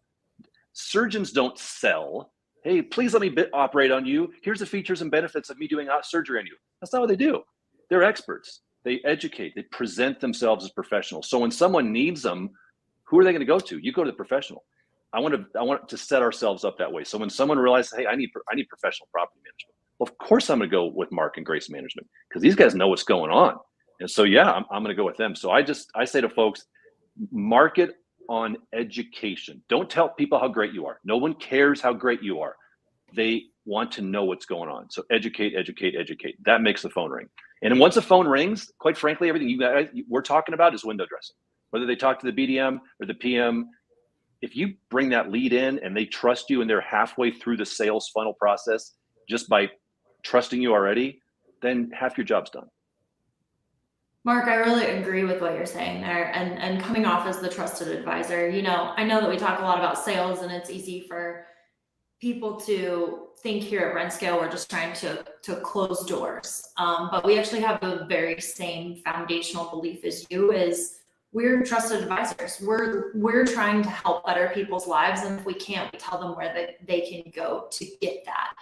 D: Surgeons don't sell. Hey, please let me operate on you. Here's the features and benefits of me doing surgery on you. That's not what they do. They're experts. They educate. They present themselves as professionals. So when someone needs them, who are they going to go to? You go to the professional. I want to set ourselves up that way. So when someone realizes, hey, I need professional property management. Well, of course I'm going to go with Marc and Grace Management, because these guys know what's going on. And so, yeah, I'm going to go with them. So I say to folks, market on education. Don't tell people how great you are. No one cares how great you are. They want to know what's going on. So educate, educate, educate. That makes the phone ring. And then once the phone rings, quite frankly, everything you guys we're talking about is window dressing. Whether they talk to the BDM or the PM, if you bring that lead in and they trust you and they're halfway through the sales funnel process just by trusting you already, then half your job's done.
B: Marc, I really agree with what you're saying there. And coming off as the trusted advisor, I know that we talk a lot about sales, and it's easy for people to think here at RentScale we're just trying to close doors. But we actually have the very same foundational belief as you, is we're trusted advisors. We're trying to help better people's lives, and if we can't, we tell them where they can go to get that.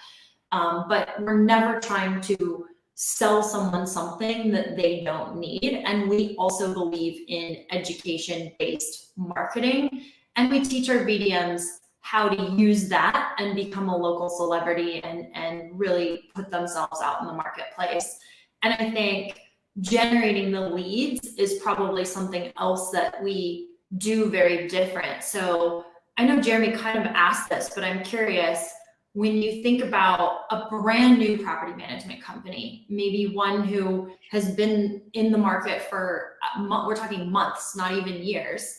B: But we're never trying to sell someone something that they don't need. And we also believe in education-based marketing, and we teach our BDMs how to use that and become a local celebrity and really put themselves out in the marketplace. And I think generating the leads is probably something else that we do very different. So I know Jeremy kind of asked this, but I'm curious, when you think about a brand new property management company, maybe one who has been in the market for, we're talking months, not even years,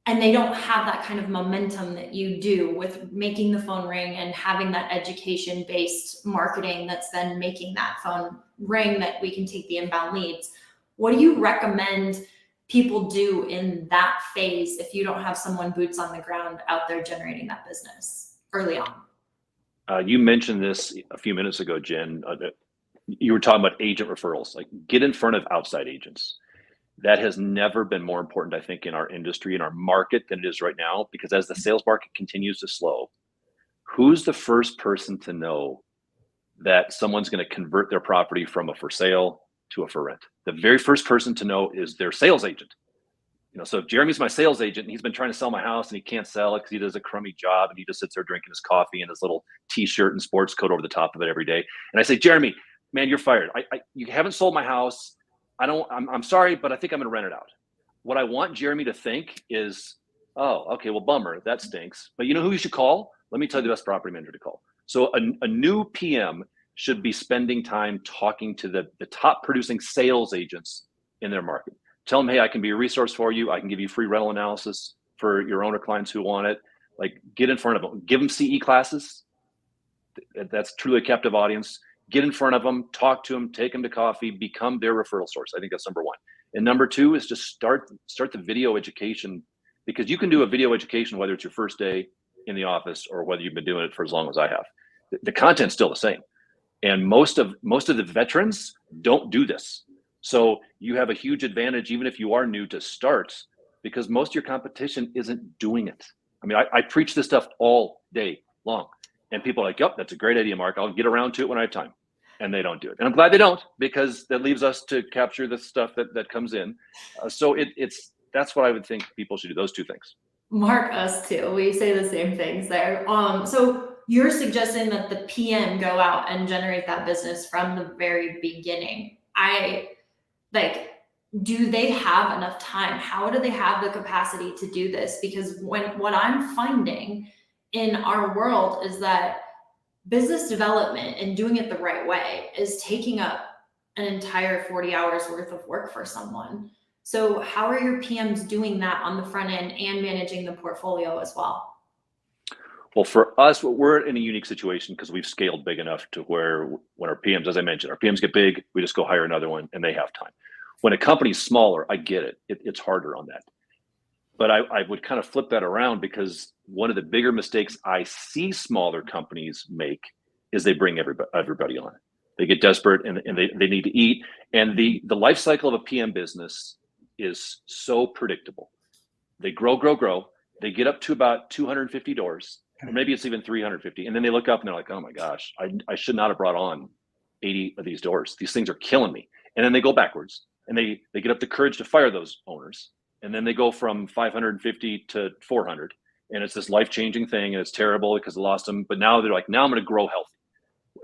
B: and they don't have that kind of momentum that you do with making the phone ring and having that education-based marketing that's then making that phone ring that we can take the inbound leads. What do you recommend people do in that phase if you don't have someone boots on the ground out there generating that business early on?
D: You mentioned this a few minutes ago, Jen. You were talking about agent referrals. Like, get in front of outside agents. That has never been more important, I think, in our industry, in our market, than it is right now, because as the sales market continues to slow, who's the first person to know that someone's going to convert their property from a for sale to a for rent? The very first person to know is their sales agent. So if Jeremy's my sales agent and he's been trying to sell my house and he can't sell it because he does a crummy job and he just sits there drinking his coffee and his little t-shirt and sports coat over the top of it every day, and I say, Jeremy, man, you're fired. You haven't sold my house. I'm sorry, but I think I'm going to rent it out. What I want Jeremy to think is, oh, okay, well, bummer, that stinks. But you know who you should call? Let me tell you the best property manager to call. So a new PM should be spending time talking to the top producing sales agents in their market. Tell them, hey, I can be a resource for you. I can give you free rental analysis for your owner clients who want it. Like, get in front of them. Give them CE classes. That's truly a captive audience. Get in front of them, talk to them, take them to coffee, become their referral source. I think that's number one. And number two is just start the video education, because you can do a video education whether it's your first day in the office or whether you've been doing it for as long as I have. The content's still the same. And most of the veterans don't do this. So you have a huge advantage, even if you are new to start, because most of your competition isn't doing it. I mean, I preach this stuff all day long, and people are like, yep, that's a great idea, Marc. I'll get around to it when I have time. And they don't do it. And I'm glad they don't, because that leaves us to capture the stuff that comes in. So that's what I would think people should do, those two things.
B: Marc, us too. We say the same things there. So you're suggesting that the PM go out and generate that business from the very beginning. Do they have enough time? How do they have the capacity to do this? Because what I'm finding in our world is that business development and doing it the right way is taking up an entire 40 hours worth of work for someone. So how are your PMs doing that on the front end and managing the portfolio as well?
D: Well, for us, we're in a unique situation because we've scaled big enough to where when our PMs, as I mentioned, our PMs get big, we just go hire another one and they have time. When a company's smaller, I get it. It's harder on that. But I would kind of flip that around, because one of the bigger mistakes I see smaller companies make is they bring everybody on. They get desperate and they need to eat. And the life cycle of a PM business is so predictable. They grow. They get up to about 250 doors, or maybe it's even 350. And then they look up and they're like, oh my gosh, I should not have brought on 80 of these doors. These things are killing me. And then they go backwards and they get up the courage to fire those owners. And then they go from 550 to 400. And it's this life-changing thing. And it's terrible because they lost them. But now they're like, now I'm going to grow healthy.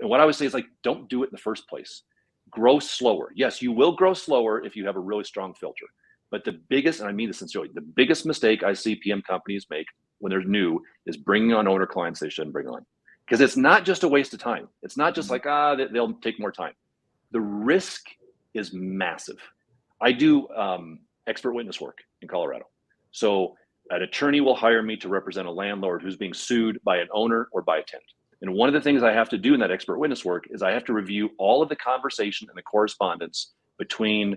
D: And what I would say is, like, don't do it in the first place. Grow slower. Yes, you will grow slower if you have a really strong filter. But the biggest, and I mean this sincerely, the biggest mistake I see PM companies make when they're new is bringing on owner clients they shouldn't bring on. Because it's not just a waste of time. It's not just like, they'll take more time. The risk is massive. I do expert witness work in Colorado. So an attorney will hire me to represent a landlord who's being sued by an owner or by a tenant. And one of the things I have to do in that expert witness work is I have to review all of the conversation and the correspondence between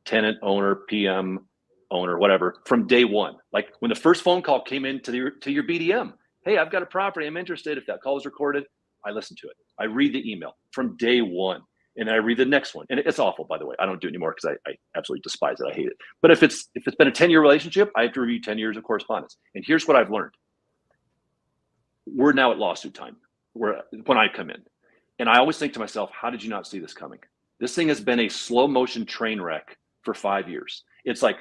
D: tenant, owner, PM, owner, whatever, from day one. Like when the first phone call came in to your BDM, hey, I've got a property, I'm interested. If that call is recorded, I listen to it. I read the email from day one, and I read the next one. And it's awful, by the way. I don't do it anymore because I absolutely despise it. I hate it. But if it's been a 10-year relationship, I have to review 10 years of correspondence. And here's what I've learned. We're now at lawsuit time when I come in. And I always think to myself, how did you not see this coming? This thing has been a slow motion train wreck for 5 years. It's like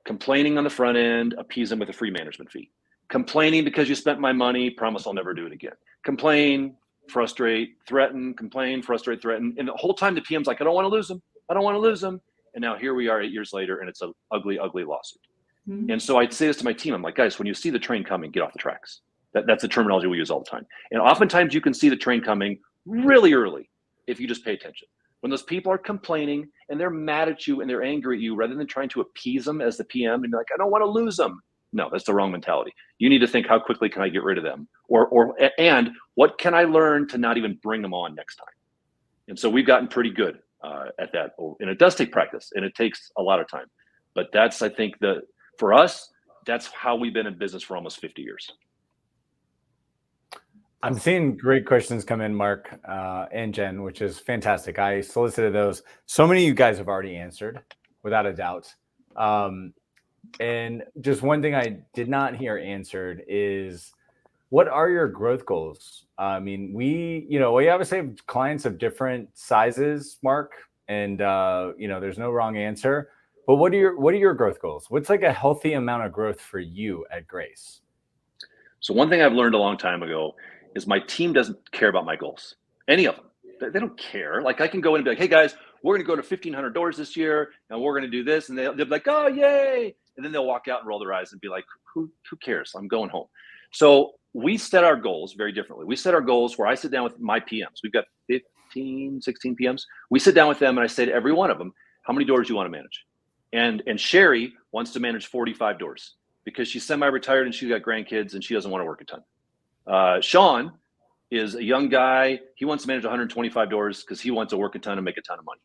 D: complaining on the front end, appease them with a free management fee. Complaining because you spent my money, promise I'll never do it again. Complain, frustrate, threaten, complain, frustrate, threaten. And the whole time the PM's like, I don't want to lose them. I don't want to lose them. And now here we are 8 years later, and it's an ugly, ugly lawsuit. Mm-hmm. And so I'd say this to my team. I'm like, guys, when you see the train coming, get off the tracks. That's the terminology we use all the time. And oftentimes you can see the train coming really early if you just pay attention. When those people are complaining and they're mad at you and they're angry at you, rather than trying to appease them as the PM and be like, I don't want to lose them. No, that's the wrong mentality. You need to think, how quickly can I get rid of them? And what can I learn to not even bring them on next time? And so we've gotten pretty good at that. And it does take practice and it takes a lot of time. But that's, I think, for us, that's how we've been in business for almost 50 years.
A: I'm seeing great questions come in, Mark and Jen, which is fantastic. I solicited those. So many of you guys have already answered, without a doubt. And just one thing I did not hear answered is, what are your growth goals? I mean, we obviously have clients of different sizes, Mark, and there's no wrong answer. But what are your growth goals? What's like a healthy amount of growth for you at Grace?
D: So one thing I've learned a long time ago is my team doesn't care about my goals. Any of them. They don't care. Like I can go in and be like, hey guys, we're going to go to 1,500 doors this year and we're going to do this. And they'll be like, oh, yay. And then they'll walk out and roll their eyes and be like, who cares? I'm going home. So we set our goals very differently. We set our goals where I sit down with my PMs. We've got 15, 16 PMs. We sit down with them and I say to every one of them, how many doors do you want to manage? And Sherry wants to manage 45 doors because she's semi-retired and she's got grandkids and she doesn't want to work a ton. Sean is a young guy. He wants to manage 125 doors because he wants to work a ton and make a ton of money.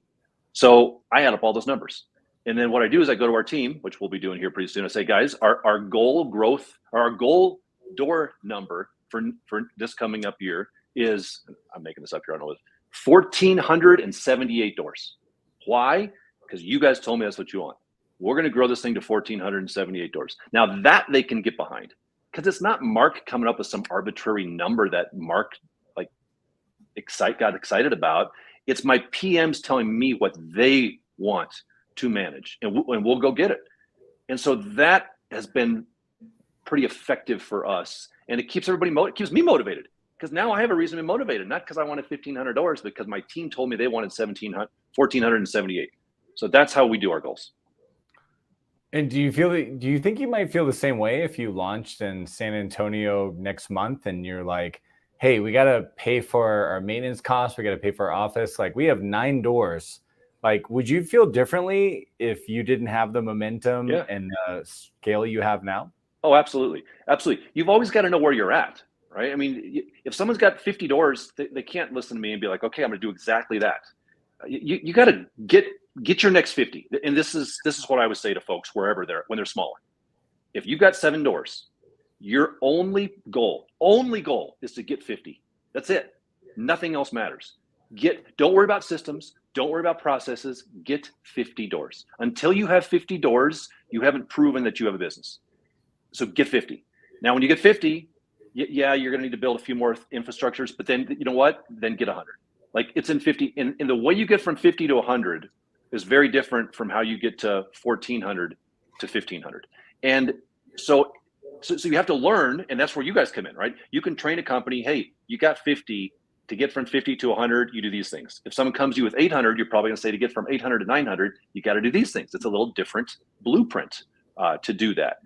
D: So I add up all those numbers. And then what I do is I go to our team, which we'll be doing here pretty soon. I say, guys, our goal growth, or our goal door number for this coming up year is, I'm making this up here, I don't know, 1,478 doors. Why? Because you guys told me that's what you want. We're going to grow this thing to 1,478 doors. Now that they can get behind. Because it's not Mark coming up with some arbitrary number that Mark got excited about. It's my PMs telling me what they want to manage, and we'll go get it. And so that has been pretty effective for us, and it keeps everybody keeps me motivated. Because now I have a reason to be motivated, not because I wanted 1,500 doors, because my team told me they wanted 1,478. So that's how we do our goals.
A: And do you think you might feel the same way if you launched in San Antonio next month and you're like, hey, we got to pay for our maintenance costs. We got to pay for our office. Like we have 9 doors. Like, would you feel differently if you didn't have the momentum and the scale you have now?
D: Oh, absolutely. Absolutely. You've always got to know where you're at, right? I mean, if someone's got 50 doors, they can't listen to me and be like, okay, I'm going to do exactly that. You got to get your next 50. And this is what I would say to folks when they're smaller. If you've got 7 doors, your only goal is to get 50. That's it. Nothing else matters. Don't worry about systems. Don't worry about processes. Get 50 doors. Until you have 50 doors, you haven't proven that you have a business. So get 50. Now, when you get 50, yeah, you're going to need to build a few more infrastructures, but then you know what? Then get 100. Like it's in 50. And the way you get from 50 to 100 is very different from how you get to 1,400 to 1,500. And so you have to learn, and that's where you guys come in, right? You can train a company. Hey, you got 50. To get from 50 to 100, you do these things. If someone comes to you with 800, you're probably going to say to get from 800 to 900, you got to do these things. It's a little different blueprint to do that,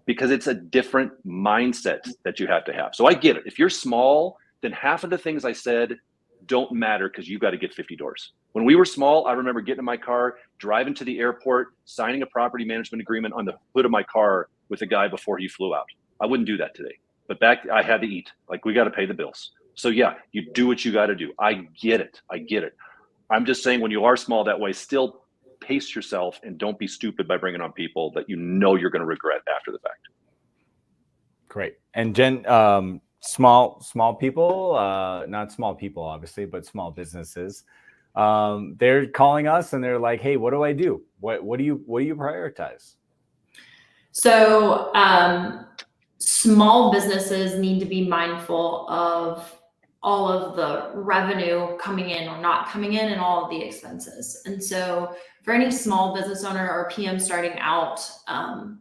D: because it's a different mindset that you have to have. So I get it. If you're small, then half of the things I said don't matter because you got to get 50 doors. When we were small, I remember getting in my car, driving to the airport, signing a property management agreement on the hood of my car with a guy before he flew out. I wouldn't do that today. But back, I had to eat. Like, we got to pay the bills. So yeah, you do what you got to do. I get it. I'm just saying, when you are small that way, still pace yourself and don't be stupid by bringing on people that you know you're going to regret after the fact.
A: Great. And Jen, small people, not small people, obviously, but small businesses. They're calling us and they're like, hey, what do I do? What do you prioritize?
B: So small businesses need to be mindful of all of the revenue coming in or not coming in and all of the expenses. And so for any small business owner or PM starting out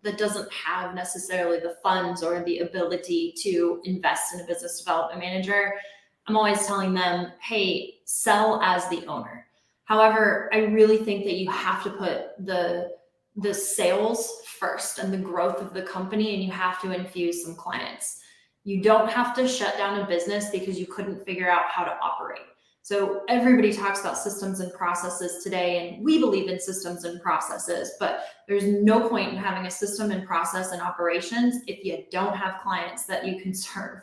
B: that doesn't have necessarily the funds or the ability to invest in a business development manager, I'm always telling them, hey, sell as the owner. However, I really think that you have to put the sales first and the growth of the company, and you have to infuse some clients. You don't have to shut down a business because you couldn't figure out how to operate. So everybody talks about systems and processes today, and we believe in systems and processes, but there's no point in having a system and process and operations if you don't have clients that you can serve.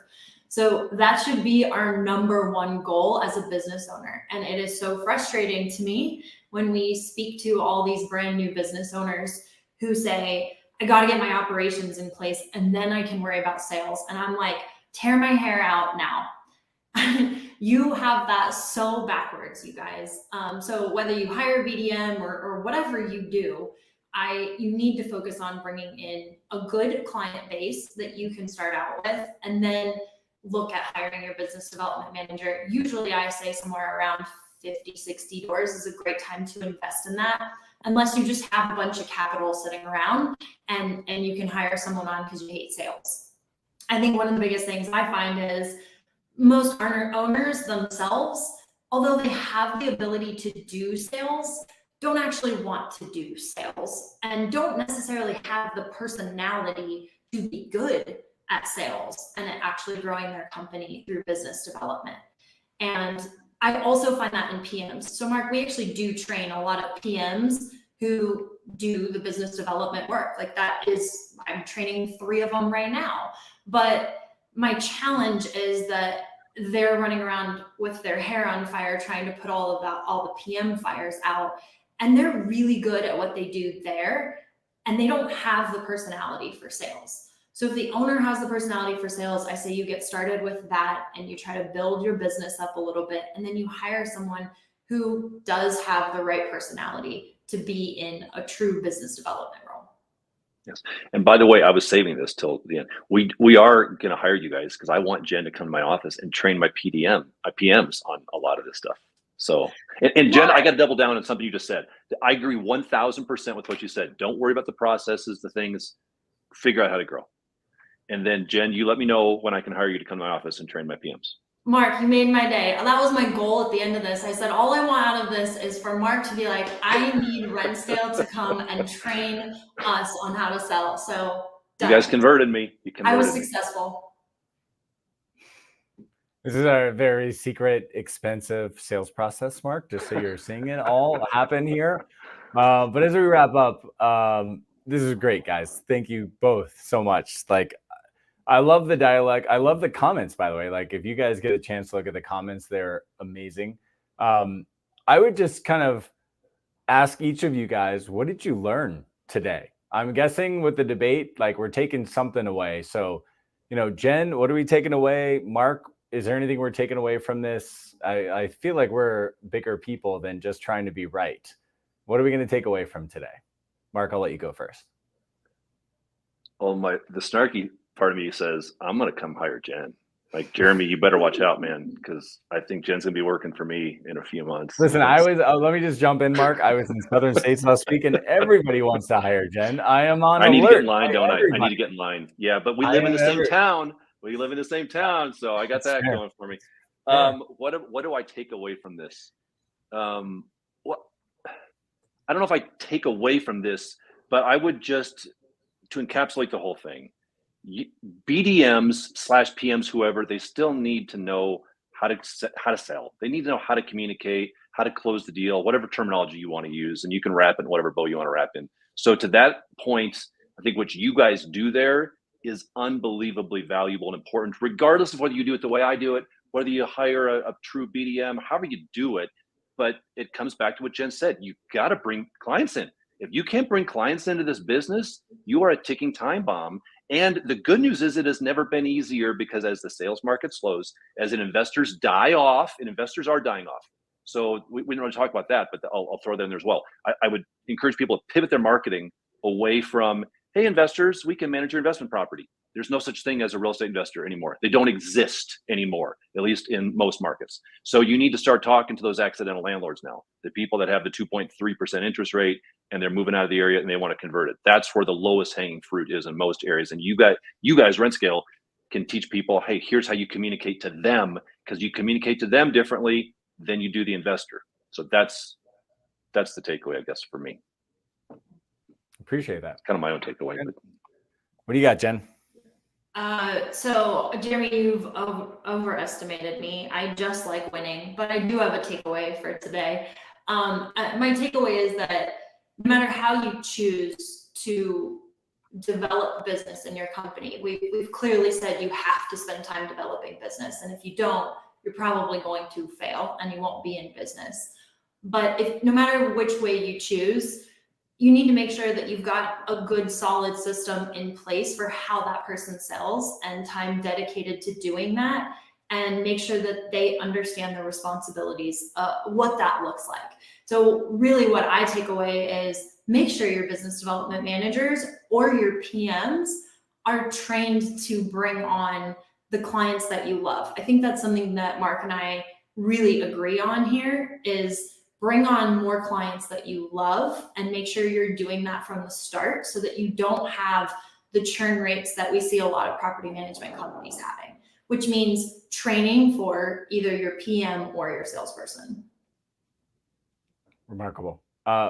B: So that should be our number one goal as a business owner. And it is so frustrating to me when we speak to all these brand new business owners who say, I got to get my operations in place and then I can worry about sales. And I'm like, tear my hair out now. You have that so backwards, you guys. So whether you hire BDM or whatever you do, you need to focus on bringing in a good client base that you can start out with, and then look at hiring your business development manager. Usually I say somewhere around 50, 60 doors is a great time to invest in that, unless you just have a bunch of capital sitting around and you can hire someone on because you hate sales. I think one of the biggest things I find is most owners themselves, although they have the ability to do sales, don't actually want to do sales and don't necessarily have the personality to be good at sales and at actually growing their company through business development. And I also find that in PMs. So Mark, we actually do train a lot of PMs who do the business development work. Like I'm training 3 of them right now. But my challenge is that they're running around with their hair on fire, trying to put all the PM fires out. And they're really good at what they do there. And they don't have the personality for sales. So if the owner has the personality for sales, I say you get started with that and you try to build your business up a little bit. And then you hire someone who does have the right personality to be in a true business development role.
D: Yes. And by the way, I was saving this till the end. We are going to hire you guys because I want Jen to come to my office and train my PMs on a lot of this stuff. So, and Jen, I got to double down on something you just said. I agree 1000% with what you said. Don't worry about the processes, the things, figure out how to grow. And then Jen, you let me know when I can hire you to come to my office and train my PMs.
B: Mark, you made my day. That was my goal at the end of this. I said, all I want out of this is for Mark to be like, I need Rentscale to come and train us on how to sell. So
D: done. You guys converted me.
B: I was successful.
A: This is our very secret, expensive sales process, Mark, just so you're seeing it all happen here. But as we wrap up, this is great, guys. Thank you both so much. Like, I love the dialogue. I love the comments, by the way. Like, if you guys get a chance to look at the comments, they're amazing. I would just kind of ask each of you guys, what did you learn today? I'm guessing with the debate, like we're taking something away. So, Jen, what are we taking away? Mark, is there anything we're taking away from this? I feel like we're bigger people than just trying to be right. What are we going to take away from today? Mark, I'll let you go first.
D: Well, the snarky part of me says, I'm going to come hire Jen. Like, Jeremy, you better watch out, man, because I think Jen's going to be working for me in a few months.
A: Listen, let me just jump in, Mark. I was in Southern States last week, and everybody wants to hire Jen. I am on alert.
D: I need to get in line, don't I? I need to get in line. Yeah, but we live in the same town. We live in the same town, so I got that going for me. What do I take away from this? What I don't know if I take away from this, but I would just, to encapsulate the whole thing, BDMs / PMs, whoever, they still need to know how to sell. They need to know how to communicate, how to close the deal, whatever terminology you want to use, and you can wrap it in whatever bow you want to wrap in. So to that point, I think what you guys do there is unbelievably valuable and important, regardless of whether you do it the way I do it, whether you hire a true BDM, however you do it. But it comes back to what Jen said. You got to bring clients in. If you can't bring clients into this business, you are a ticking time bomb. And the good news is it has never been easier, because as the sales market slows, as investors die off, and investors are dying off. So we don't want to talk about that, but I'll throw that in there as well. I would encourage people to pivot their marketing away from, hey, investors, we can manage your investment property. There's no such thing as a real estate investor anymore. They don't exist anymore, at least in most markets. So you need to start talking to those accidental landlords now, the people that have the 2.3% interest rate and they're moving out of the area and they want to convert it. That's where the lowest hanging fruit is in most areas. And you guys, RentScale, can teach people, hey, here's how you communicate to them, because you communicate to them differently than you do the investor. So that's the takeaway, I guess, for me.
A: Appreciate that.
D: Kind of my own takeaway.
A: What do you got, Jen?
B: So Jeremy, you've overestimated me. I just like winning, but I do have a takeaway for today. My takeaway is that no matter how you choose to develop business in your company, we've clearly said you have to spend time developing business. And if you don't, you're probably going to fail and you won't be in business. But no matter which way you choose, you need to make sure that you've got a good, solid system in place for how that person sells and time dedicated to doing that, and make sure that they understand the responsibilities, what that looks like. So really what I take away is make sure your business development managers or your PMs are trained to bring on the clients that you love. I think that's something that Mark and I really agree on here, is bring on more clients that you love and make sure you're doing that from the start, so that you don't have the churn rates that we see a lot of property management companies having, which means training for either your PM or your salesperson.
A: Remarkable.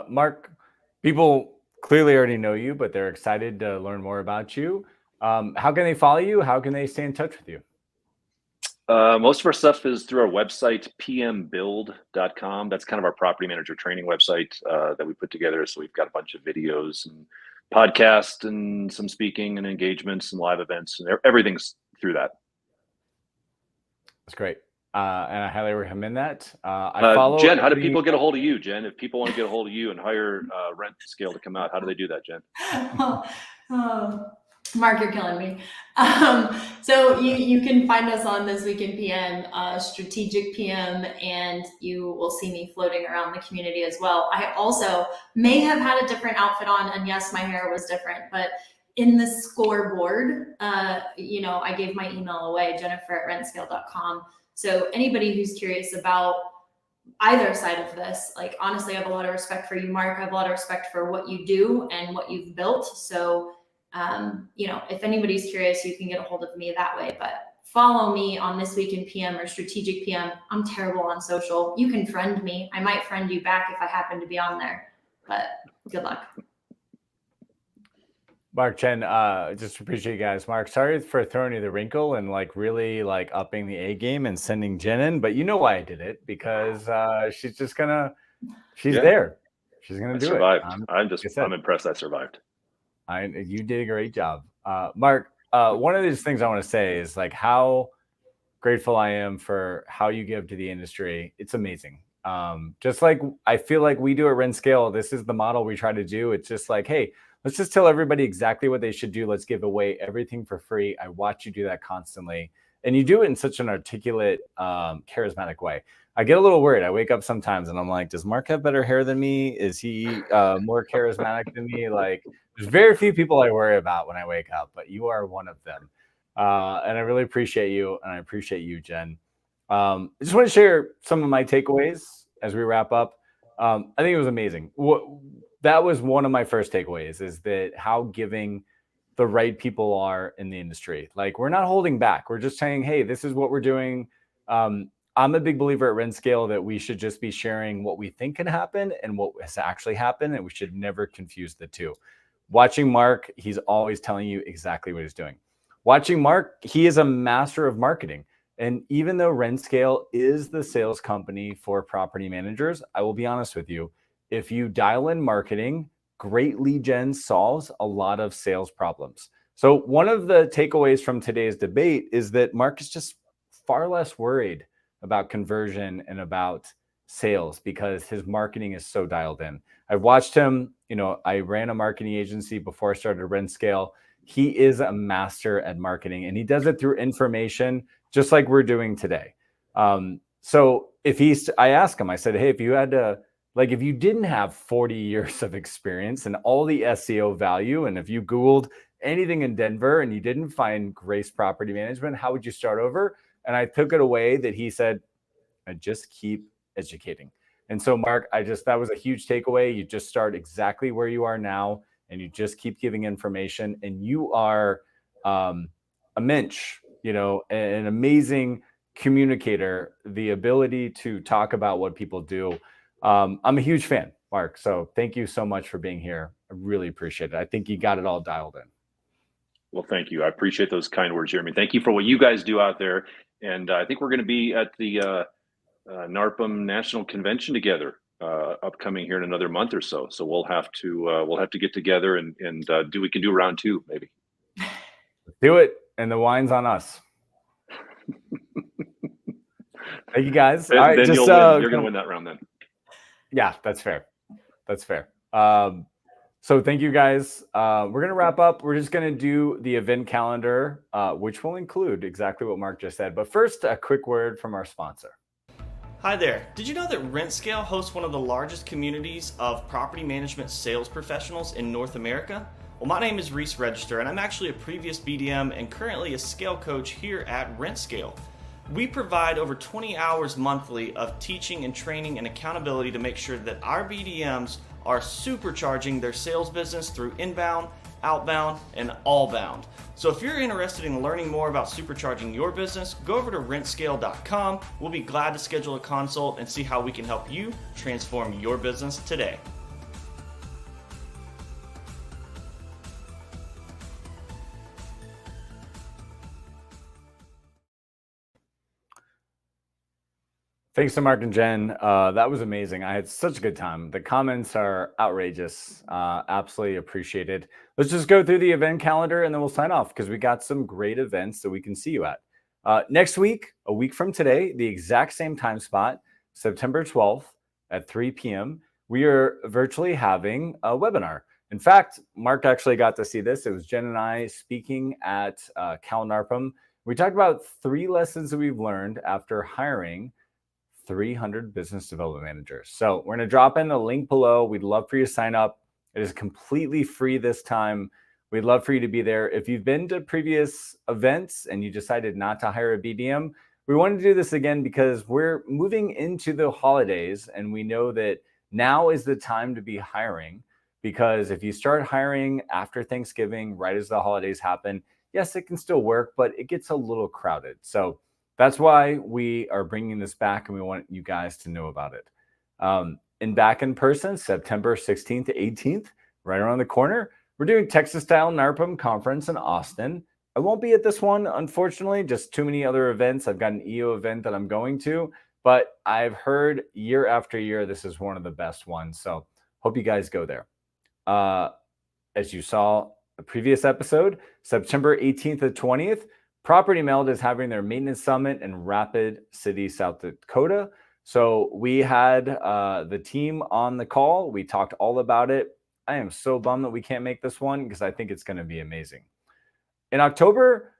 A: Mark, people clearly already know you, but they're excited to learn more about you. How can they follow you? How can they stay in touch with you?
D: Most of our stuff is through our website, pmbuild.com. That's kind of our property manager training website that we put together. So we've got a bunch of videos and podcasts and some speaking and engagements and live events, and everything's through that.
A: That's great. And I highly recommend that. I follow
D: Jen, how do people get a hold of you, Jen? If people want to get a hold of you and hire RentScale to come out, how do they do that, Jen?
B: Mark, you're killing me. So you can find us on This Week in PM, strategic PM, and you will see me floating around the community as well. I also may have had a different outfit on, and yes, my hair was different, but in the scoreboard, I gave my email away, jennifer@rentscale.com. So anybody who's curious about either side of this, like, honestly, I have a lot of respect for you, Mark. I have a lot of respect for what you do and what you've built. So if anybody's curious, you can get a hold of me that way. But follow me on This Week in PM or Strategic PM. I'm terrible on social. You can friend me. I might friend you back if I happen to be on there, but good luck.
A: Mark, Jen, just appreciate you guys. Mark, sorry for throwing you the wrinkle and really upping the A game and sending Jen in, but you know why I did it, because she's there. She's gonna do
D: survived.
A: it.
D: I'm impressed I survived.
A: You did a great job. Mark, one of these things I want to say is how grateful I am for how you give to the industry. It's amazing. Just like I feel like we do at RentScale, this is the model we try to do. It's just hey, Let's just tell everybody exactly what they should do. Let's give away everything for free. I watch you do that constantly. And you do it in such an articulate, charismatic way. I get a little worried. I wake up sometimes and I'm like, does Marc have better hair than me? Is he more charismatic than me? Like, there's very few people I worry about when I wake up, but you are one of them. And I really appreciate you. And I appreciate you, Jen. I just want to share some of my takeaways as we wrap up. I think it was amazing. That was one of my first takeaways, is that how giving the right people are in the industry. Like, we're not holding back. We're just saying, hey, this is what we're doing. I'm a big believer at RentScale that we should just be sharing what we think can happen and what has actually happened, and we should never confuse the two. Watching Marc, he's always telling you exactly what he's doing. Watching Marc, he is a master of marketing. And even though RentScale is the sales company for property managers, I will be honest with you, if you dial in marketing, great lead gen solves a lot of sales problems. So one of the takeaways from today's debate is that Marc is just far less worried about conversion and about sales because his marketing is so dialed in. I've watched him, I ran a marketing agency before I started RentScale. He is a master at marketing, and he does it through information, just like we're doing today. So I asked him, I said, hey, if you had to, like, if you didn't have 40 years of experience and all the SEO value, and if you Googled anything in Denver and you didn't find Grace Property Management, how would you start over? And I took it away that he said, I just keep educating. And so, Marc, that was a huge takeaway. You just start exactly where you are now, and you just keep giving information, and you are a mensch, an amazing communicator, the ability to talk about what people do. I'm a huge fan, Marc. So thank you so much for being here. I really appreciate it. I think you got it all dialed in.
D: Well, thank you. I appreciate those kind words, Jeremy. Thank you for what you guys do out there. And I think we're going to be at the NARPM National Convention together upcoming here in another month or so. So we'll have to get together and we can do round two maybe.
A: Do it, and the wine's on us. Thank you, guys.
D: Then,
A: all right,
D: then you're going to win that round then.
A: Yeah, that's fair. That's fair. So thank you, guys. We're going to wrap up. We're just going to do the event calendar, which will include exactly what Marc just said. But first, a quick word from our sponsor.
C: Hi there. Did you know that RentScale hosts one of the largest communities of property management sales professionals in North America? Well, my name is Reese Register, and I'm actually a previous BDM and currently a scale coach here at RentScale. We provide over 20 hours monthly of teaching and training and accountability to make sure that our BDMs are supercharging their sales business through inbound, outbound, and allbound. So if you're interested in learning more about supercharging your business, go over to rentscale.com. We'll be glad to schedule a consult and see how we can help you transform your business today.
A: Thanks to Marc and Jen. That was amazing. I had such a good time. The comments are outrageous. Absolutely appreciated. Let's just go through the event calendar and then we'll sign off because we got some great events that we can see you at. Next week, a week from today, the exact same time spot, September 12th at 3 p.m., we are virtually having a webinar. In fact, Marc actually got to see this. It was Jen and I speaking at Cal NARPM. We talked about 3 lessons that we've learned after hiring 300 business development managers. So we're going to drop in the link below. We'd love for you to sign up. It is completely free this time. We'd love for you to be there. If you've been to previous events and you decided not to hire a BDM, we want to do this again because we're moving into the holidays and we know that now is the time to be hiring, because if you start hiring after Thanksgiving, right as the holidays happen, yes, it can still work, but it gets a little crowded. So that's why we are bringing this back and we want you guys to know about it. And back in person, September 16th to 18th, right around the corner, we're doing Texas Style NARPM Conference in Austin. I won't be at this one, unfortunately, just too many other events. I've got an EO event that I'm going to, but I've heard year after year, this is one of the best ones. So hope you guys go there. As you saw the previous episode, September 18th to 20th, Property Meld is having their maintenance summit in Rapid City, South Dakota. So we had the team on the call. We talked all about it. I am so bummed that we can't make this one because I think it's going to be amazing. In October,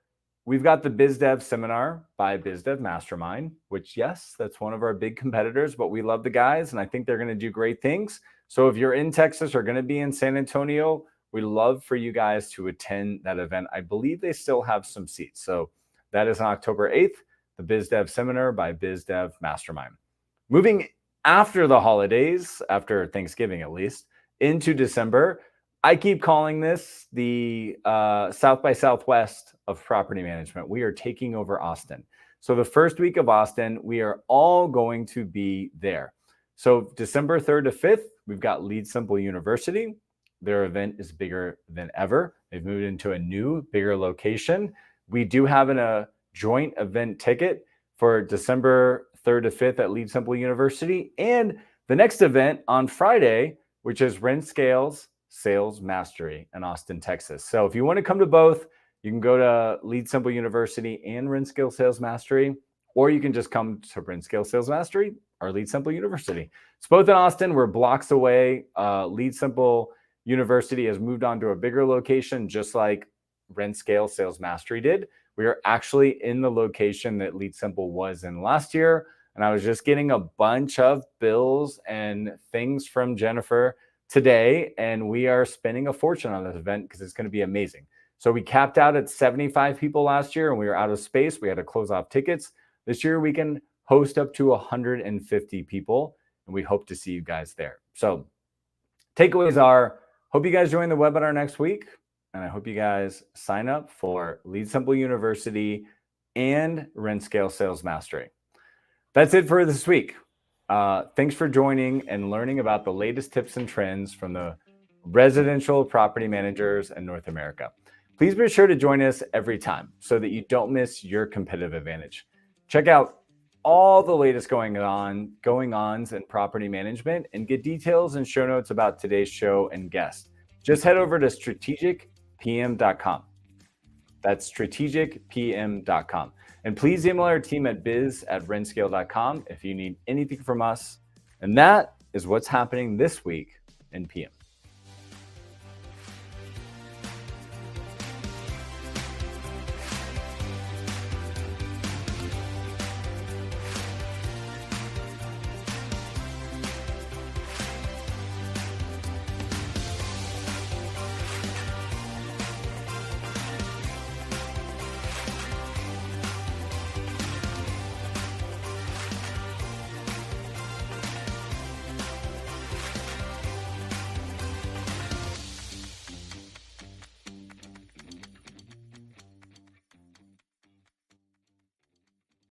A: we've got the BizDev seminar by BizDev Mastermind, which, yes, that's one of our big competitors, but we love the guys and I think they're going to do great things. So if you're in Texas or going to be in San Antonio, we love for you guys to attend that event. I believe they still have some seats. So that is on October 8th, the BizDev seminar by BizDev Mastermind. Moving after the holidays, after Thanksgiving at least, into December, I keep calling this the South by Southwest of property management. We are taking over Austin. So the first week of Austin, we are all going to be there. So December 3rd to 5th, we've got Lead Simple University. Their event is bigger than ever. They've moved into a new, bigger location. We do have a joint event ticket for December 3rd to 5th at Lead Simple University. And the next event on Friday, which is RentScale's Sales Mastery in Austin, Texas. So if you want to come to both, you can go to Lead Simple University and RentScale Sales Mastery, or you can just come to RentScale Sales Mastery or Lead Simple University. It's both in Austin. We're blocks away. Lead Simple University has moved on to a bigger location, just like RentScale Sales Mastery did. We are actually in the location that Lead Simple was in last year. And I was just getting a bunch of bills and things from Jennifer today, and we are spending a fortune on this event because it's going to be amazing. So we capped out at 75 people last year and we were out of space. We had to close off tickets. This year we can host up to 150 people, and we hope to see you guys there. So takeaways are, hope you guys join the webinar next week, and I hope you guys sign up for Lead Simple University and RentScale Sales Mastery. That's it for this week. Thanks for joining and learning about the latest tips and trends from the residential property managers in North America. Please be sure to join us every time so that you don't miss your competitive advantage. Check out all the latest going-ons in property management and get details and show notes about today's show and guest. Just head over to strategicpm.com. That's strategicpm.com. And please email our team at biz@rentscale.com if you need anything from us. And that is what's happening this week in PM.